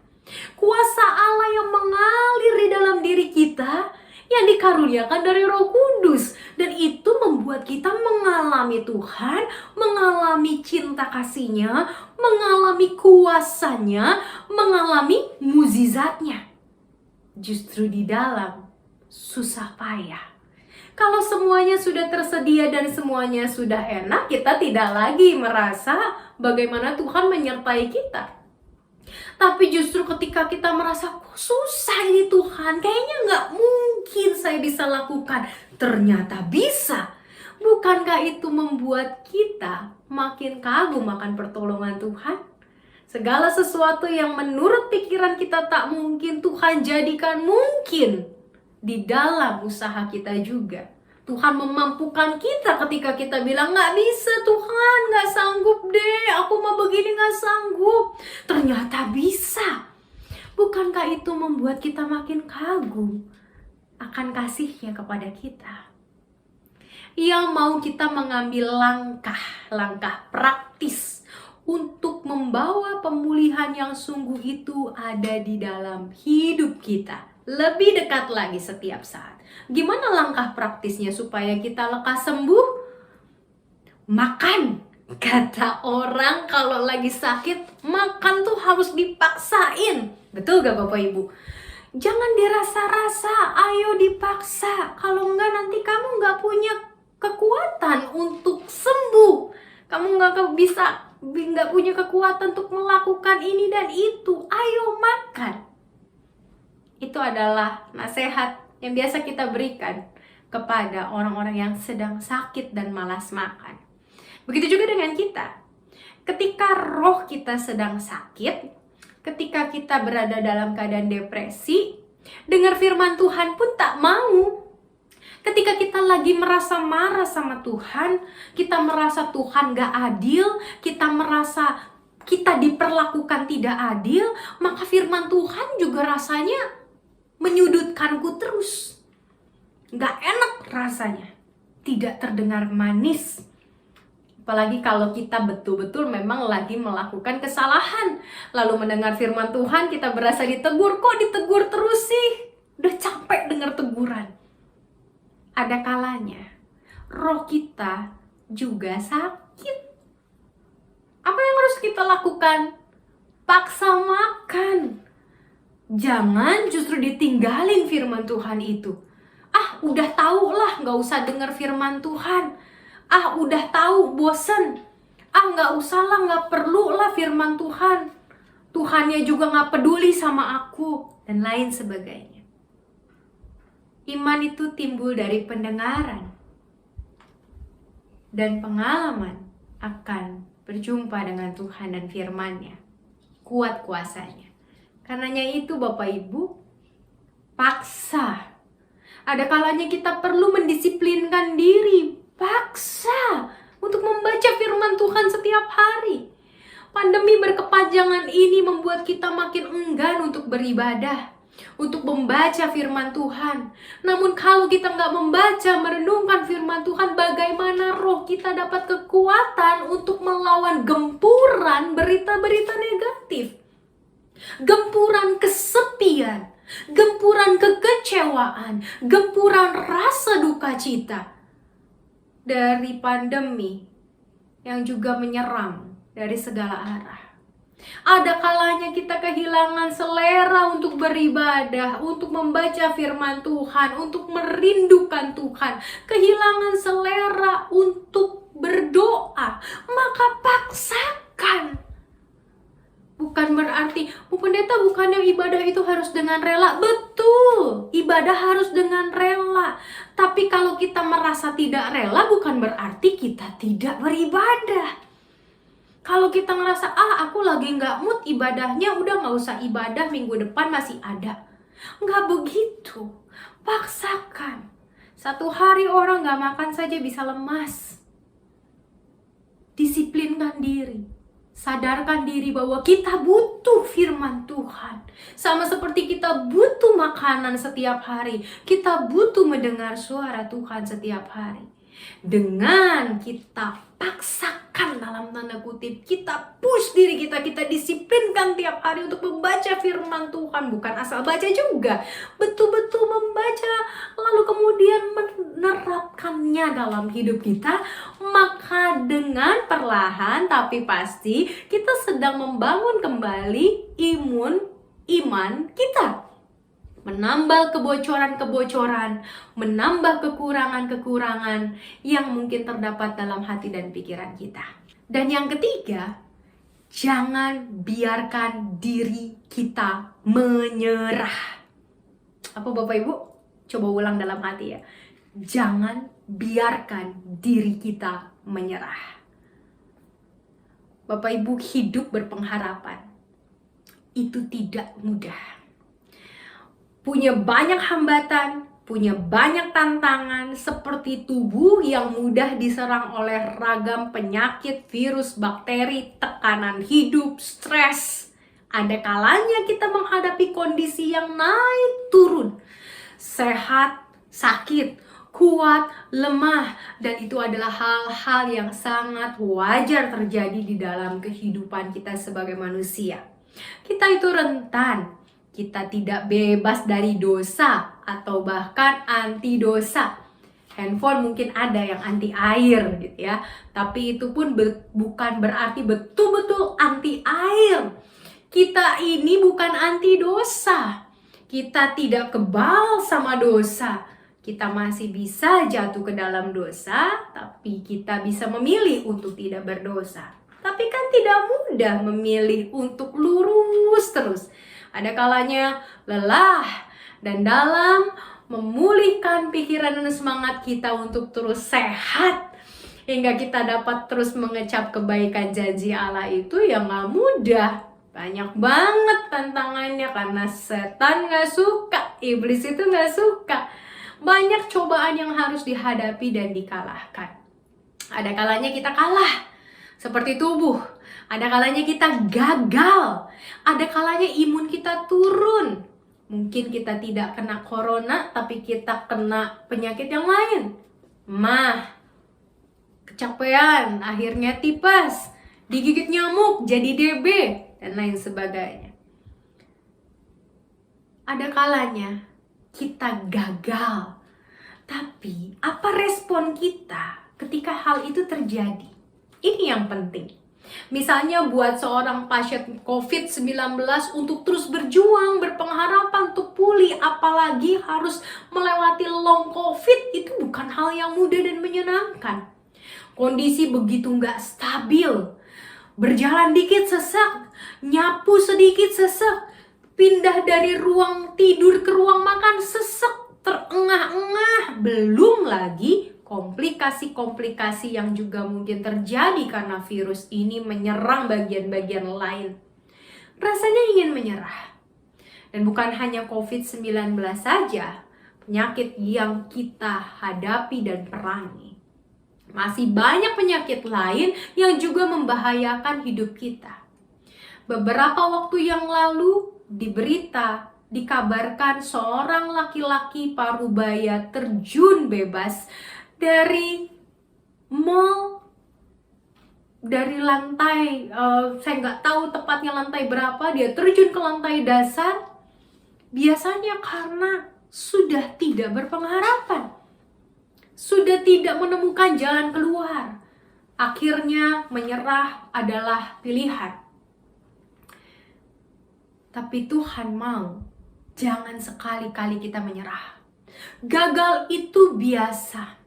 kuasa Allah yang mengalir di dalam diri kita, yang dikaruniakan dari Roh Kudus. Dan itu membuat kita mengalami Tuhan, mengalami cinta kasih-Nya, mengalami kuasanya, mengalami mukjizatnya. Justru di dalam susah payah. Kalau semuanya sudah tersedia dan semuanya sudah enak, kita tidak lagi merasa bagaimana Tuhan menyertai kita. Tapi justru ketika kita merasa, kok susah ini Tuhan, kayaknya nggak mungkin saya bisa lakukan. Ternyata bisa. Bukankah itu membuat kita makin kagum akan pertolongan Tuhan? Segala sesuatu yang menurut pikiran kita tak mungkin, Tuhan jadikan mungkin di dalam usaha kita juga. Tuhan memampukan kita ketika kita bilang, nggak bisa Tuhan, nggak sanggup deh, aku mau begini nggak sanggup. Ternyata bisa. Bukankah itu membuat kita makin kagum akan kasih-Nya kepada kita? Yang mau kita mengambil langkah praktis untuk membawa pemulihan yang sungguh itu ada di dalam hidup kita. Lebih dekat lagi setiap saat. Gimana langkah praktisnya supaya kita lekas sembuh? Makan. Kata orang kalau lagi sakit, makan tuh harus dipaksain. Betul gak Bapak Ibu? Jangan dirasa-rasa, ayo dipaksa. Kalau enggak nanti kamu gak punya kekuatan untuk sembuh. Kamu nggak punya kekuatan untuk melakukan ini dan itu. Ayo makan. Itu adalah nasihat yang biasa kita berikan kepada orang-orang yang sedang sakit dan malas makan. Begitu juga dengan kita. Ketika roh kita sedang sakit, ketika kita berada dalam keadaan depresi, dengar firman Tuhan pun tak mau. Ketika kita lagi merasa marah sama Tuhan, kita merasa Tuhan gak adil, kita merasa kita diperlakukan tidak adil, maka firman Tuhan juga rasanya menyudutkanku terus. Gak enak rasanya, tidak terdengar manis. Apalagi kalau kita betul-betul memang lagi melakukan kesalahan, lalu mendengar firman Tuhan kita berasa ditegur, kok ditegur terus sih? Udah capek dengar teguran. Ada kalanya roh kita juga sakit. Apa yang harus kita lakukan? Paksa makan. Jangan justru ditinggalin firman Tuhan itu. Udah tahu lah, gak usah dengar firman Tuhan. Udah tahu, bosen. Gak usah lah, gak perlu lah firman Tuhan. Tuhannya juga gak peduli sama aku. Dan lain sebagainya. Iman itu timbul dari pendengaran dan pengalaman akan berjumpa dengan Tuhan dan firman-Nya. Kuat kuasanya. Karenanya itu Bapak Ibu, paksa. Ada kalanya kita perlu mendisiplinkan diri, paksa untuk membaca firman Tuhan setiap hari. Pandemi berkepanjangan ini membuat kita makin enggan untuk beribadah, untuk membaca firman Tuhan. Namun kalau kita nggak membaca, merenungkan firman Tuhan, bagaimana roh kita dapat kekuatan untuk melawan gempuran berita-berita negatif, gempuran kesepian, gempuran kekecewaan, gempuran rasa duka cita dari pandemi yang juga menyerang dari segala arah. Ada kalanya kita kehilangan selera untuk beribadah, untuk membaca firman Tuhan, untuk merindukan Tuhan. Kehilangan selera untuk berdoa, maka paksakan. Bukan berarti berarti, Bu Pendeta, bukannya ibadah itu harus dengan rela? Betul, ibadah harus dengan rela. Tapi kalau kita merasa tidak rela, bukan berarti kita tidak beribadah. Kalau kita ngerasa, aku lagi nggak mood ibadahnya, udah nggak usah ibadah, minggu depan masih ada. Nggak begitu, paksakan. Satu hari orang nggak makan saja bisa lemas. Disiplinkan diri. Sadarkan diri bahwa kita butuh firman Tuhan. Sama seperti kita butuh makanan setiap hari. Kita butuh mendengar suara Tuhan setiap hari. Dengan kita paksakan dalam tanda kutip, kita push diri kita disiplinkan tiap hari untuk membaca firman Tuhan. Bukan asal baca juga, betul-betul membaca, lalu kemudian menerapkannya dalam hidup kita. Maka dengan perlahan tapi pasti kita sedang membangun kembali iman kita. Menambal kebocoran-kebocoran, menambah kekurangan-kekurangan yang mungkin terdapat dalam hati dan pikiran kita. Dan yang ketiga, jangan biarkan diri kita menyerah. Apa Bapak Ibu? Coba ulang dalam hati ya. Jangan biarkan diri kita menyerah. Bapak Ibu, hidup berpengharapan itu tidak mudah. Punya banyak hambatan, punya banyak tantangan, seperti tubuh yang mudah diserang oleh ragam penyakit, virus, bakteri, tekanan hidup, stres. Ada kalanya kita menghadapi kondisi yang naik turun, sehat, sakit, kuat, lemah, dan itu adalah hal-hal yang sangat wajar terjadi di dalam kehidupan kita sebagai manusia. Kita itu rentan. Kita tidak bebas dari dosa atau bahkan anti dosa. Handphone mungkin ada yang anti air gitu ya. Tapi itu pun bukan berarti betul-betul anti air. Kita ini bukan anti dosa. Kita tidak kebal sama dosa. Kita masih bisa jatuh ke dalam dosa, tapi kita bisa memilih untuk tidak berdosa. Tapi kan tidak mudah memilih untuk lurus terus. Ada kalanya lelah, dan dalam memulihkan pikiran dan semangat kita untuk terus sehat, hingga kita dapat terus mengecap kebaikan janji Allah itu yang gak mudah. Banyak banget tantangannya karena setan gak suka, iblis itu gak suka. Banyak cobaan yang harus dihadapi dan dikalahkan. Ada kalanya kita kalah, seperti tubuh. Ada kalanya kita gagal. Ada kalanya imun kita turun. Mungkin kita tidak kena corona, tapi kita kena penyakit yang lain. Kecapean, akhirnya tipes, digigit nyamuk, jadi DB, dan lain sebagainya. Ada kalanya kita gagal. Tapi apa respon kita ketika hal itu terjadi? Ini yang penting. Misalnya buat seorang pasien COVID-19 untuk terus berjuang, berpengharapan untuk pulih, apalagi harus melewati long COVID, itu bukan hal yang mudah dan menyenangkan. Kondisi begitu nggak stabil, berjalan dikit sesak, nyapu sedikit sesak, pindah dari ruang tidur ke ruang makan sesak, terengah-engah, belum lagi komplikasi-komplikasi yang juga mungkin terjadi karena virus ini menyerang bagian-bagian lain. Rasanya ingin menyerah. Dan bukan hanya COVID-19 saja, penyakit yang kita hadapi dan perangi. Masih banyak penyakit lain yang juga membahayakan hidup kita. Beberapa waktu yang lalu di berita dikabarkan seorang laki-laki parubaya terjun bebas dari mall, dari lantai, saya nggak tahu tepatnya lantai berapa, dia terjun ke lantai dasar, biasanya karena sudah tidak berpengharapan, sudah tidak menemukan jalan keluar. Akhirnya menyerah adalah pilihan. Tapi Tuhan mau, jangan sekali-kali kita menyerah. Gagal itu biasa.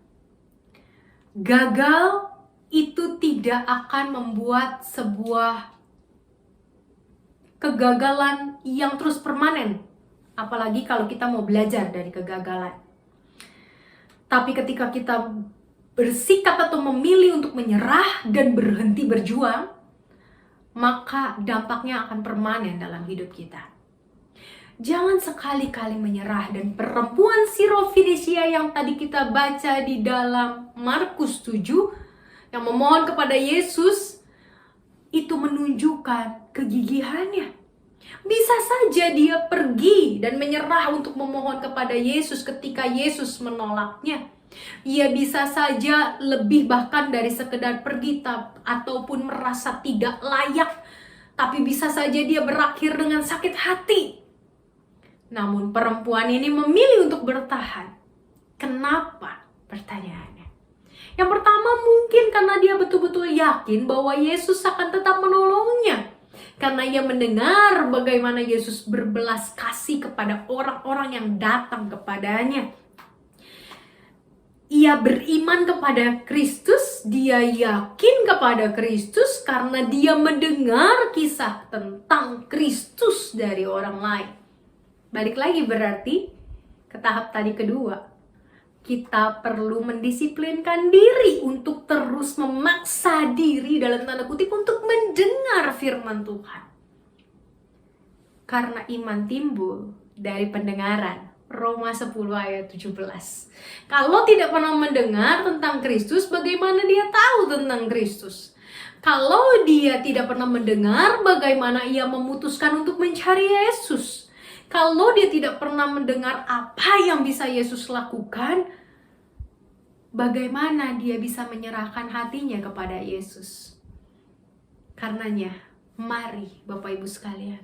Gagal itu tidak akan membuat sebuah kegagalan yang terus permanen. Apalagi kalau kita mau belajar dari kegagalan. Tapi ketika kita bersikap atau memilih untuk menyerah dan berhenti berjuang, maka dampaknya akan permanen dalam hidup kita. Jangan sekali-kali menyerah. Dan perempuan Sirofenisia yang tadi kita baca di dalam Markus 7 yang memohon kepada Yesus, itu menunjukkan kegigihannya. Bisa saja dia pergi dan menyerah untuk memohon kepada Yesus ketika Yesus menolaknya. Ia bisa saja lebih bahkan dari sekedar pergi ataupun merasa tidak layak. Tapi bisa saja dia berakhir dengan sakit hati. Namun perempuan ini memilih untuk bertahan. Kenapa? Pertanyaannya. Yang pertama mungkin karena dia betul-betul yakin bahwa Yesus akan tetap menolongnya. Karena ia mendengar bagaimana Yesus berbelas kasih kepada orang-orang yang datang kepadanya. Ia beriman kepada Kristus, dia yakin kepada Kristus karena dia mendengar kisah tentang Kristus dari orang lain. Balik lagi berarti ke tahap tadi kedua. Kita perlu mendisiplinkan diri untuk terus memaksa diri dalam tanda kutip untuk mendengar firman Tuhan. Karena iman timbul dari pendengaran. Roma 10 ayat 17. Kalau tidak pernah mendengar tentang Kristus, bagaimana dia tahu tentang Kristus? Kalau dia tidak pernah mendengar, bagaimana ia memutuskan untuk mencari Yesus? Kalau dia tidak pernah mendengar apa yang bisa Yesus lakukan, bagaimana dia bisa menyerahkan hatinya kepada Yesus? Karenanya, mari Bapak Ibu sekalian,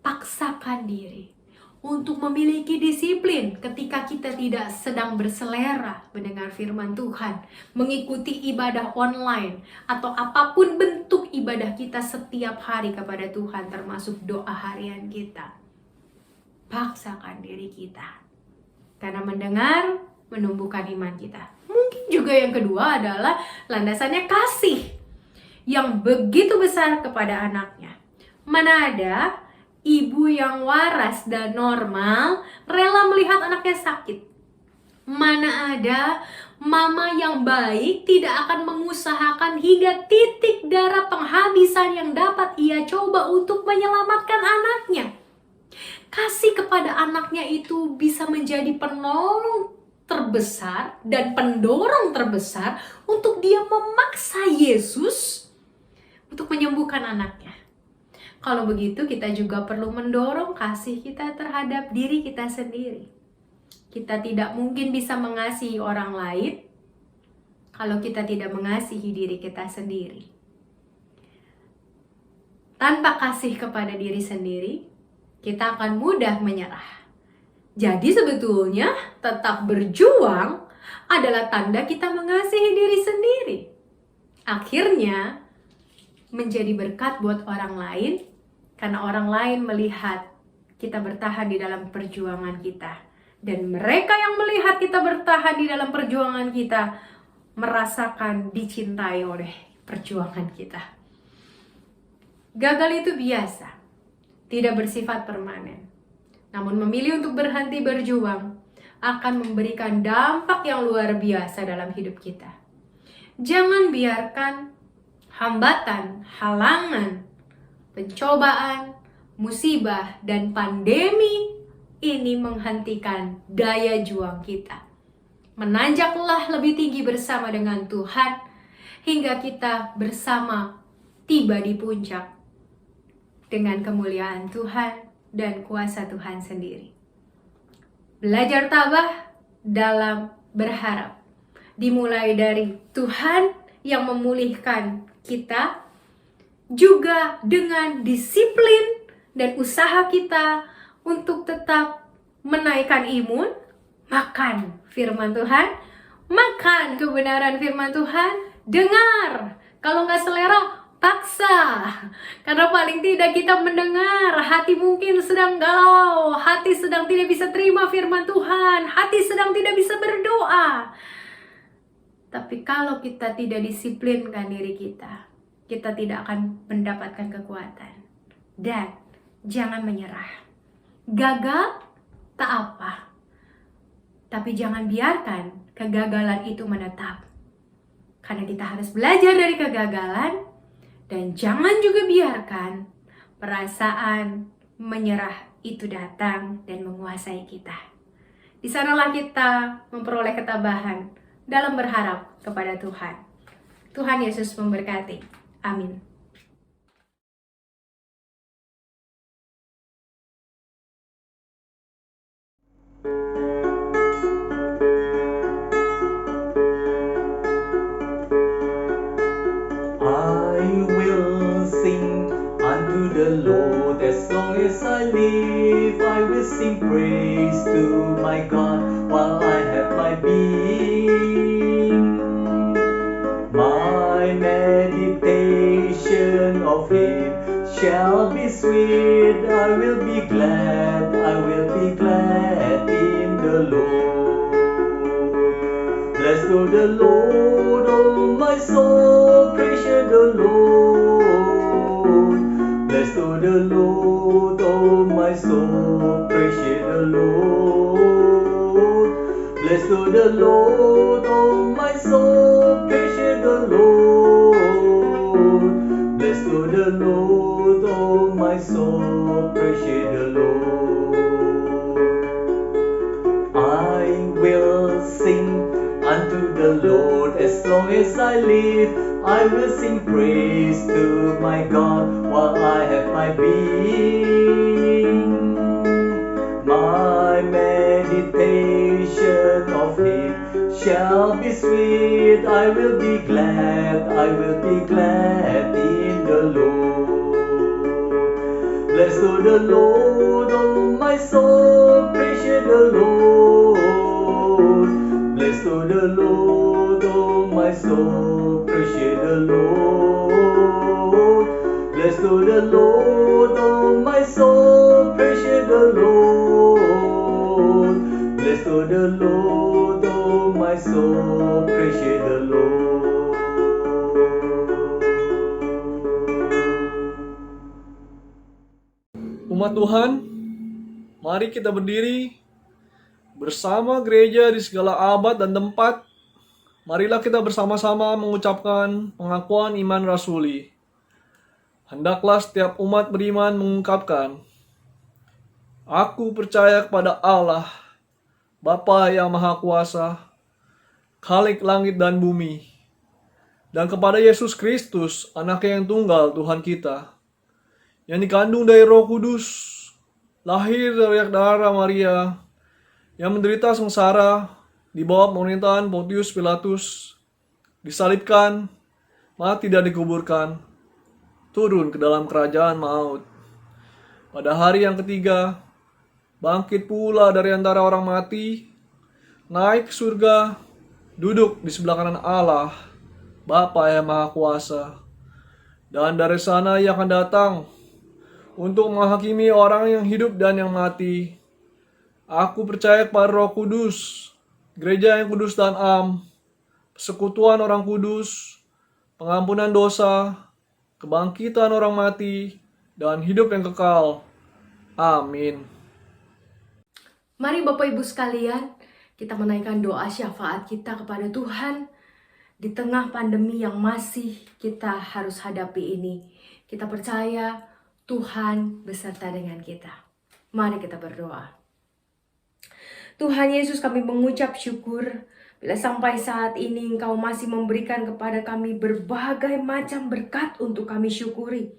paksakan diri untuk memiliki disiplin ketika kita tidak sedang berselera mendengar firman Tuhan, mengikuti ibadah online, atau apapun bentuk ibadah kita setiap hari kepada Tuhan, termasuk doa harian kita. Paksakan diri kita. Karena mendengar menumbuhkan iman kita. Mungkin juga yang kedua adalah landasannya kasih yang begitu besar kepada anaknya. Mana ada ibu yang waras dan normal rela melihat anaknya sakit. Mana ada mama yang baik tidak akan mengusahakan hingga titik darah penghabisan yang dapat ia coba untuk menyelamatkan anaknya. Kasih kepada anaknya itu bisa menjadi penolong terbesar dan pendorong terbesar untuk dia memaksa Yesus untuk menyembuhkan anaknya. Kalau begitu, kita juga perlu mendorong kasih kita terhadap diri kita sendiri. Kita tidak mungkin bisa mengasihi orang lain kalau kita tidak mengasihi diri kita sendiri. Tanpa kasih kepada diri sendiri, kita akan mudah menyerah. Jadi sebetulnya tetap berjuang adalah tanda kita mengasihi diri sendiri. Akhirnya menjadi berkat buat orang lain, karena orang lain melihat kita bertahan di dalam perjuangan kita. Dan mereka yang melihat kita bertahan di dalam perjuangan kita merasakan dicintai oleh perjuangan kita. Gagal itu biasa, tidak bersifat permanen. Namun memilih untuk berhenti berjuang akan memberikan dampak yang luar biasa dalam hidup kita. Jangan biarkan hambatan, halangan, pencobaan, musibah, dan pandemi ini menghentikan daya juang kita. Menanjaklah lebih tinggi bersama dengan Tuhan hingga kita bersama tiba di puncak dengan kemuliaan Tuhan dan kuasa Tuhan sendiri. Belajar tabah dalam berharap. Dimulai dari Tuhan yang memulihkan kita, juga dengan disiplin dan usaha kita untuk tetap menaikkan imun, makan firman Tuhan, makan kebenaran firman Tuhan, dengar. Kalau nggak selera, paksa. Karena paling tidak kita mendengar, hati mungkin sedang galau, hati sedang tidak bisa terima firman Tuhan, hati sedang tidak bisa berdoa. Tapi kalau kita tidak disiplinkan diri kita, kita tidak akan mendapatkan kekuatan. Dan jangan menyerah. Gagal, tak apa. Tapi jangan biarkan kegagalan itu menetap. Karena kita harus belajar dari kegagalan dan jangan juga biarkan perasaan menyerah itu datang dan menguasai kita. Di sanalah kita memperoleh ketabahan dalam berharap kepada Tuhan. Tuhan Yesus memberkati. Amin. I will sing unto the Lord as long as I live. I will sing praise to my God while I have my being. My meditation of Him shall be sweet. I will be glad in the Lord. Bless the Lord, oh my soul, praise the Lord. Bless the Lord, oh my soul, praise the Lord. Bless the Lord, oh my soul, praise the Lord. Bless the Lord, oh my soul, praise the Lord. I will sing unto the Lord as long as I live. I will sing praise to my God while I have my being. My meditation of Him shall be sweet. I will be glad in the Lord. Bless the Lord, oh my soul, praise the Lord. Bless the Lord, oh my soul, praise the Lord. Bless the Lord, oh my soul, praise the Lord. Bless the Lord, oh my soul, praise the Lord. Umat Tuhan, mari kita berdiri bersama gereja di segala abad dan tempat. Marilah kita bersama-sama mengucapkan pengakuan iman rasuli. Hendaklah setiap umat beriman mengungkapkan, aku percaya kepada Allah, Bapa yang Maha Kuasa, Khalik langit dan bumi, dan kepada Yesus Kristus, Anak-Nya yang tunggal Tuhan kita, yang dikandung dari Roh Kudus, lahir dari darah Maria, yang menderita sengsara di bawah pemerintahan Pontius Pilatus, disalibkan, mati dan dikuburkan, turun ke dalam kerajaan maut. Pada hari yang ketiga, bangkit pula dari antara orang mati, naik ke surga, duduk di sebelah kanan Allah, Bapa yang Maha Kuasa. Dan dari sana Ia akan datang untuk menghakimi orang yang hidup dan yang mati. Aku percaya kepada Roh Kudus, gereja yang kudus dan am, persekutuan orang kudus, pengampunan dosa, kebangkitan orang mati, dan hidup yang kekal. Amin. Mari Bapak Ibu sekalian, kita menaikkan doa syafaat kita kepada Tuhan di tengah pandemi yang masih kita harus hadapi ini. Kita percaya Tuhan beserta dengan kita. Mari kita berdoa. Tuhan Yesus, kami mengucap syukur bila sampai saat ini Engkau masih memberikan kepada kami berbagai macam berkat untuk kami syukuri.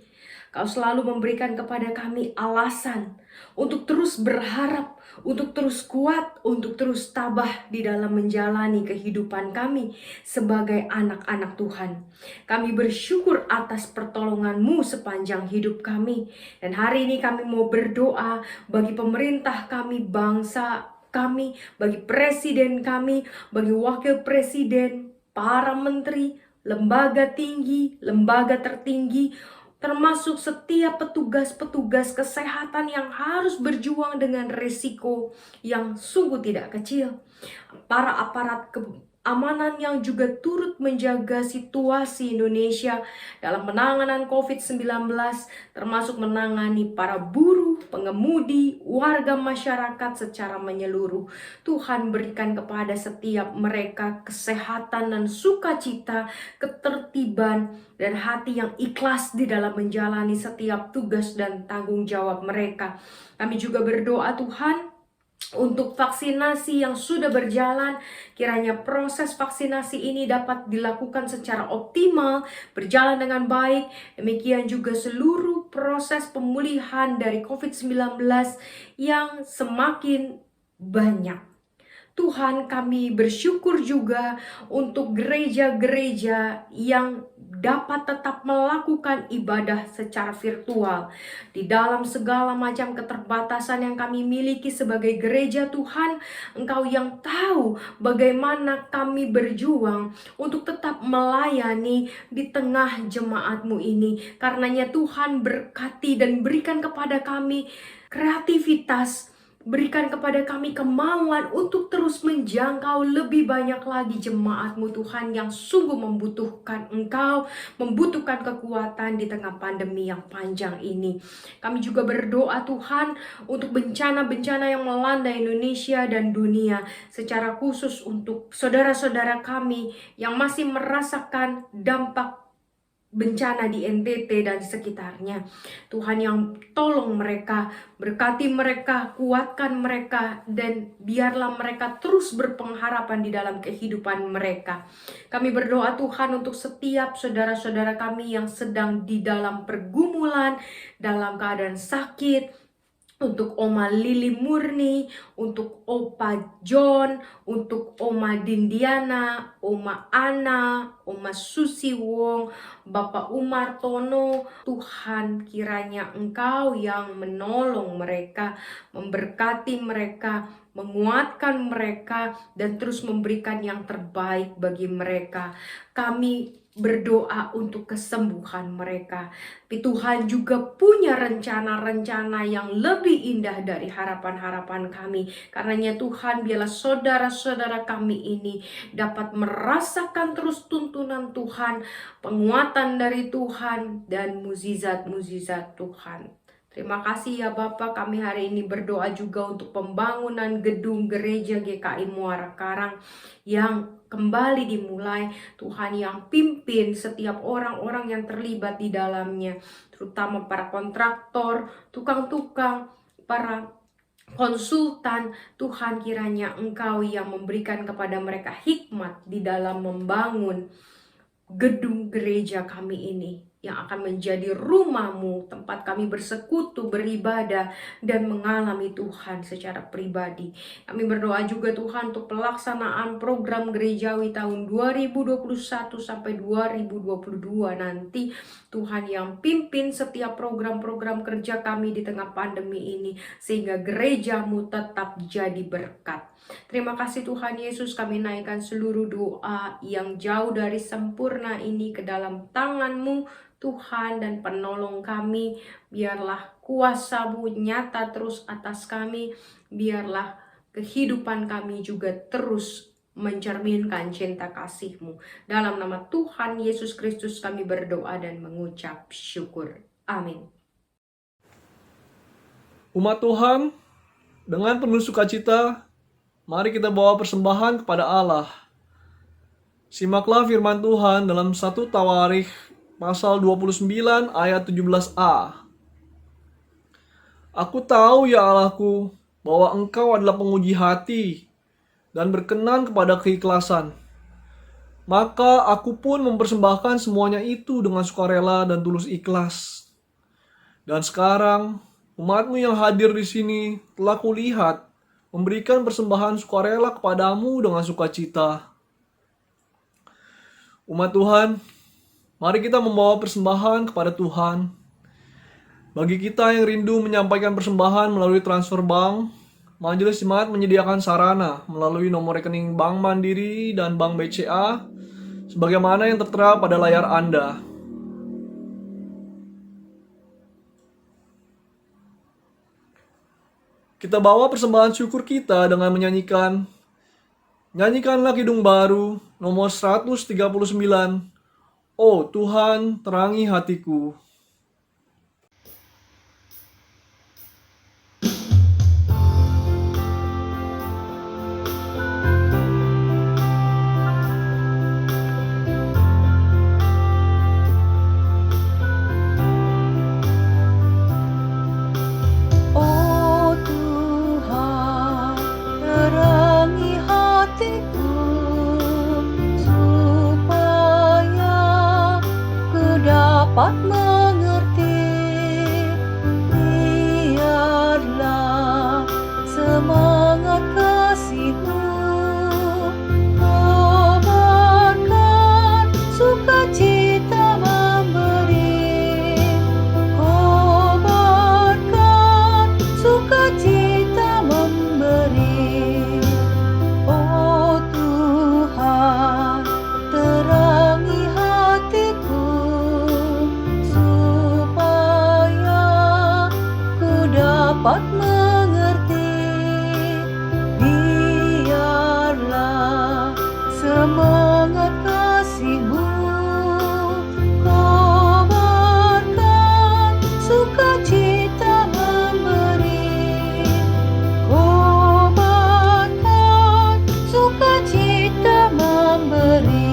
Kau selalu memberikan kepada kami alasan untuk terus berharap, untuk terus kuat, untuk terus tabah di dalam menjalani kehidupan kami sebagai anak-anak Tuhan. Kami bersyukur atas pertolongan-Mu sepanjang hidup kami. Dan hari ini kami mau berdoa bagi pemerintah kami, bangsa kami, bagi presiden kami, bagi wakil presiden, para menteri, lembaga tinggi, lembaga tertinggi, termasuk setiap petugas-petugas kesehatan yang harus berjuang dengan resiko yang sungguh tidak kecil. Para keamanan yang juga turut menjaga situasi Indonesia dalam penanganan COVID-19, termasuk menangani para buruh, pengemudi, warga masyarakat secara menyeluruh. Tuhan berikan kepada setiap mereka kesehatan dan sukacita, ketertiban, dan hati yang ikhlas di dalam menjalani setiap tugas dan tanggung jawab mereka. Kami juga berdoa Tuhan untuk vaksinasi yang sudah berjalan, kiranya proses vaksinasi ini dapat dilakukan secara optimal, berjalan dengan baik. Demikian juga seluruh proses pemulihan dari COVID-19 yang semakin banyak. Tuhan, kami bersyukur juga untuk gereja-gereja yang dapat tetap melakukan ibadah secara virtual. Di dalam segala macam keterbatasan yang kami miliki sebagai gereja Tuhan, Engkau yang tahu bagaimana kami berjuang untuk tetap melayani di tengah jemaat-Mu ini. Karenanya Tuhan berkati dan berikan kepada kami kreativitas, berikan kepada kami kemauan untuk terus menjangkau lebih banyak lagi jemaat-Mu Tuhan yang sungguh membutuhkan Engkau, membutuhkan kekuatan di tengah pandemi yang panjang ini. Kami juga berdoa Tuhan untuk bencana-bencana yang melanda Indonesia dan dunia, secara khusus untuk saudara-saudara kami yang masih merasakan dampak bencana di NTT dan sekitarnya. Tuhan yang tolong mereka, berkati mereka, kuatkan mereka, dan biarlah mereka terus berpengharapan di dalam kehidupan mereka. Kami berdoa Tuhan untuk setiap saudara-saudara kami yang sedang di dalam pergumulan, dalam keadaan sakit, untuk Oma Lili Murni, untuk Opa John, untuk Oma Dindiana, Oma Ana, Oma Susi Wong, Bapak Umar Tono. Tuhan, kiranya Engkau yang menolong mereka, memberkati mereka, menguatkan mereka, dan terus memberikan yang terbaik bagi mereka. Kami berdoa untuk kesembuhan mereka. Tapi Tuhan juga punya rencana-rencana yang lebih indah dari harapan-harapan kami. Karenanya Tuhan, biarlah saudara-saudara kami ini dapat merasakan terus tuntunan Tuhan, penguatan dari Tuhan, dan mukjizat-mukjizat Tuhan. Terima kasih ya Bapak, kami hari ini berdoa juga untuk pembangunan gedung gereja GKI Muara Karang yang kembali dimulai. Tuhan yang pimpin setiap orang-orang yang terlibat di dalamnya, terutama para kontraktor, tukang-tukang, para konsultan. Tuhan, kiranya Engkau yang memberikan kepada mereka hikmat di dalam membangun gedung gereja kami ini, yang akan menjadi rumah-Mu, tempat kami bersekutu, beribadah, dan mengalami Tuhan secara pribadi. Kami berdoa juga Tuhan untuk pelaksanaan program gerejawi tahun 2021 sampai 2022 nanti. Tuhan yang pimpin setiap program-program kerja kami di tengah pandemi ini, sehingga gereja-Mu tetap jadi berkat. Terima kasih Tuhan Yesus, kami naikkan seluruh doa yang jauh dari sempurna ini ke dalam tangan-Mu Tuhan dan penolong kami. Biarlah kuasa-Mu nyata terus atas kami. Biarlah kehidupan kami juga terus mencerminkan cinta kasih-Mu. Dalam nama Tuhan Yesus Kristus kami berdoa dan mengucap syukur. Amin. Umat Tuhan, dengan penuh sukacita, mari kita bawa persembahan kepada Allah. Simaklah firman Tuhan dalam 1 Tawarikh pasal 29 ayat 17a. Aku tahu ya Allahku, bahwa Engkau adalah penguji hati dan berkenan kepada keikhlasan. Maka aku pun mempersembahkan semuanya itu dengan sukarela dan tulus ikhlas. Dan sekarang, umat-Mu yang hadir di sini telah kulihat memberikan persembahan sukarela kepadamu dengan sukacita. Umat Tuhan, mari kita membawa persembahan kepada Tuhan. Bagi kita yang rindu menyampaikan persembahan melalui transfer bank, Majelis Jemaat menyediakan sarana melalui nomor rekening Bank Mandiri dan Bank BCA, sebagaimana yang tertera pada layar Anda. Kita bawa persembahan syukur kita dengan menyanyikan Nyanyikanlah kidung baru nomor 139. Oh Tuhan, terangi hatiku. Oh Tuhan, terangi hatiku, supaya ku dapat mengerti. Biarlah semangat kasih-Mu kobarkan sukacita memberi. Kobarkan sukacita memberi. Oh Tuhan, terangi hatiku, supaya ku dapat mengerti. Biarlah semangat kasih-Mu kobarkan sukacita memberi. Kobarkan sukacita memberi.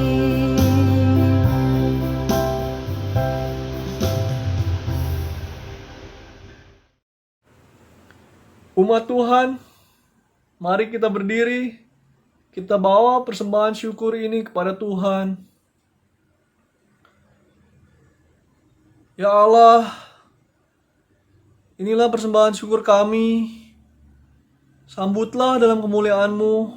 Umat Tuhan, mari kita berdiri, kita bawa persembahan syukur ini kepada Tuhan. Ya Allah, inilah persembahan syukur kami. Sambutlah dalam kemuliaan-Mu.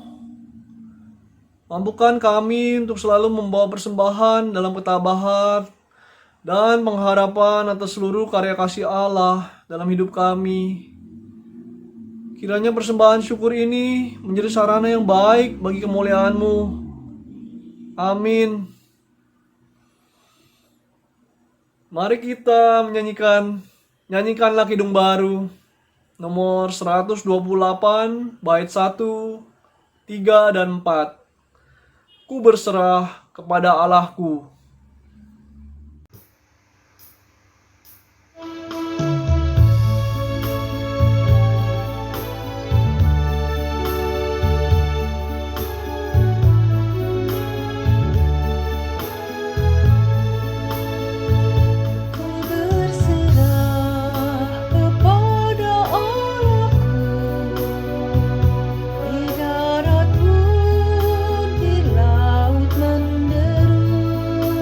Mampukan kami untuk selalu membawa persembahan dalam ketabahan dan pengharapan atas seluruh karya kasih Allah dalam hidup kami. Kiranya persembahan syukur ini menjadi sarana yang baik bagi kemuliaan-Mu. Amin. Mari kita nyanyikanlah kidung baru nomor 128 bait 1, 3 dan 4. Ku berserah kepada Allahku. Ku berserah kepada Allahku, di darat pun di laut menderu.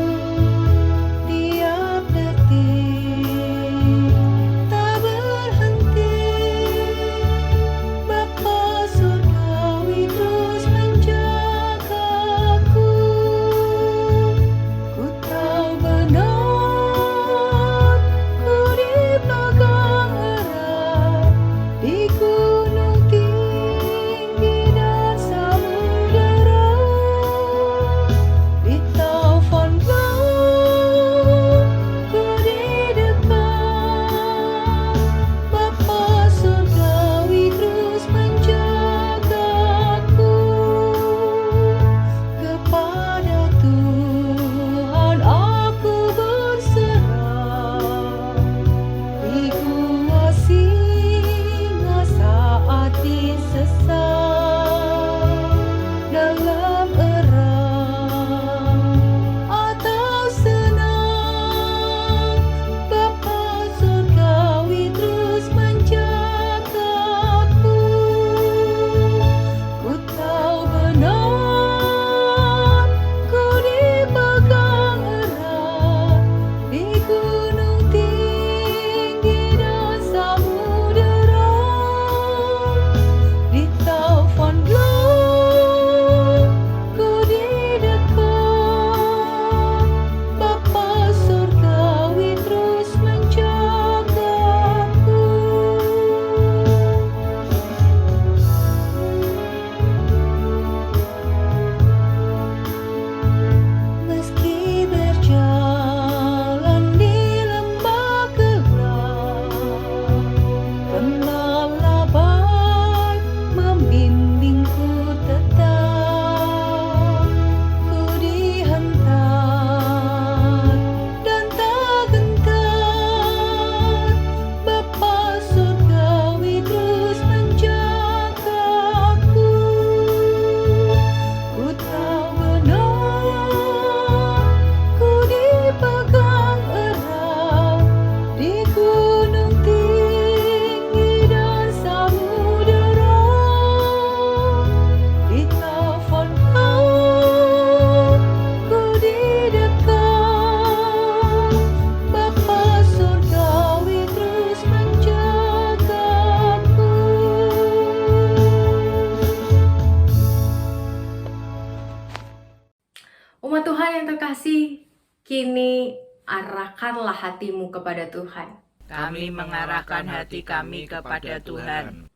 Kini arahkanlah hatimu kepada Tuhan. Kami mengarahkan hati kami kepada Tuhan.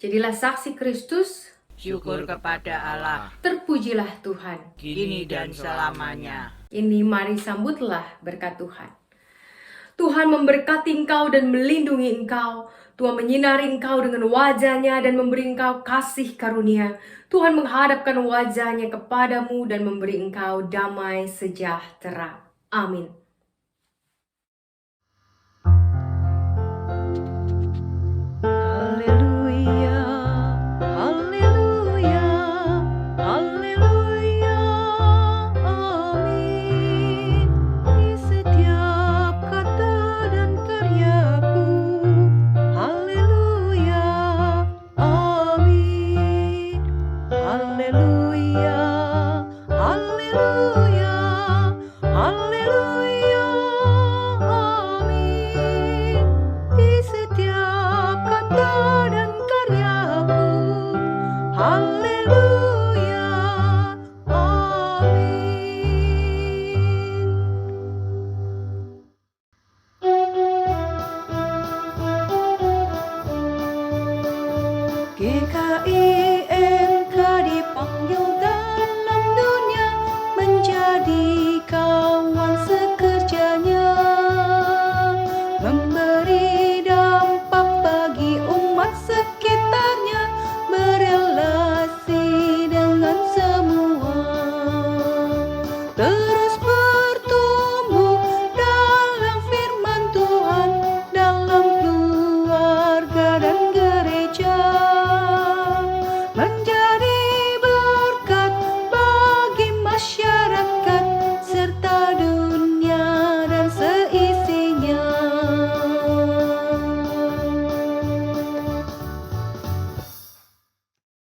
Jadilah saksi Kristus, Syukur kepada Allah, terpujilah Tuhan. kini dan selamanya. Ini mari sambutlah berkat Tuhan. Tuhan memberkati engkau dan melindungi engkau. Tuhan menyinari engkau dengan wajah-Nya dan memberi engkau kasih karunia. Tuhan menghadapkan wajah-Nya kepadamu dan memberi engkau damai sejahtera. Amin. Haleluya, haleluya, haleluya, amin. Di setiap kata dan karyaku, haleluya, amin. Haleluya, haleluya, haleluya, amin. Di setiap kata dan karyaku, haleluya, amin. GKI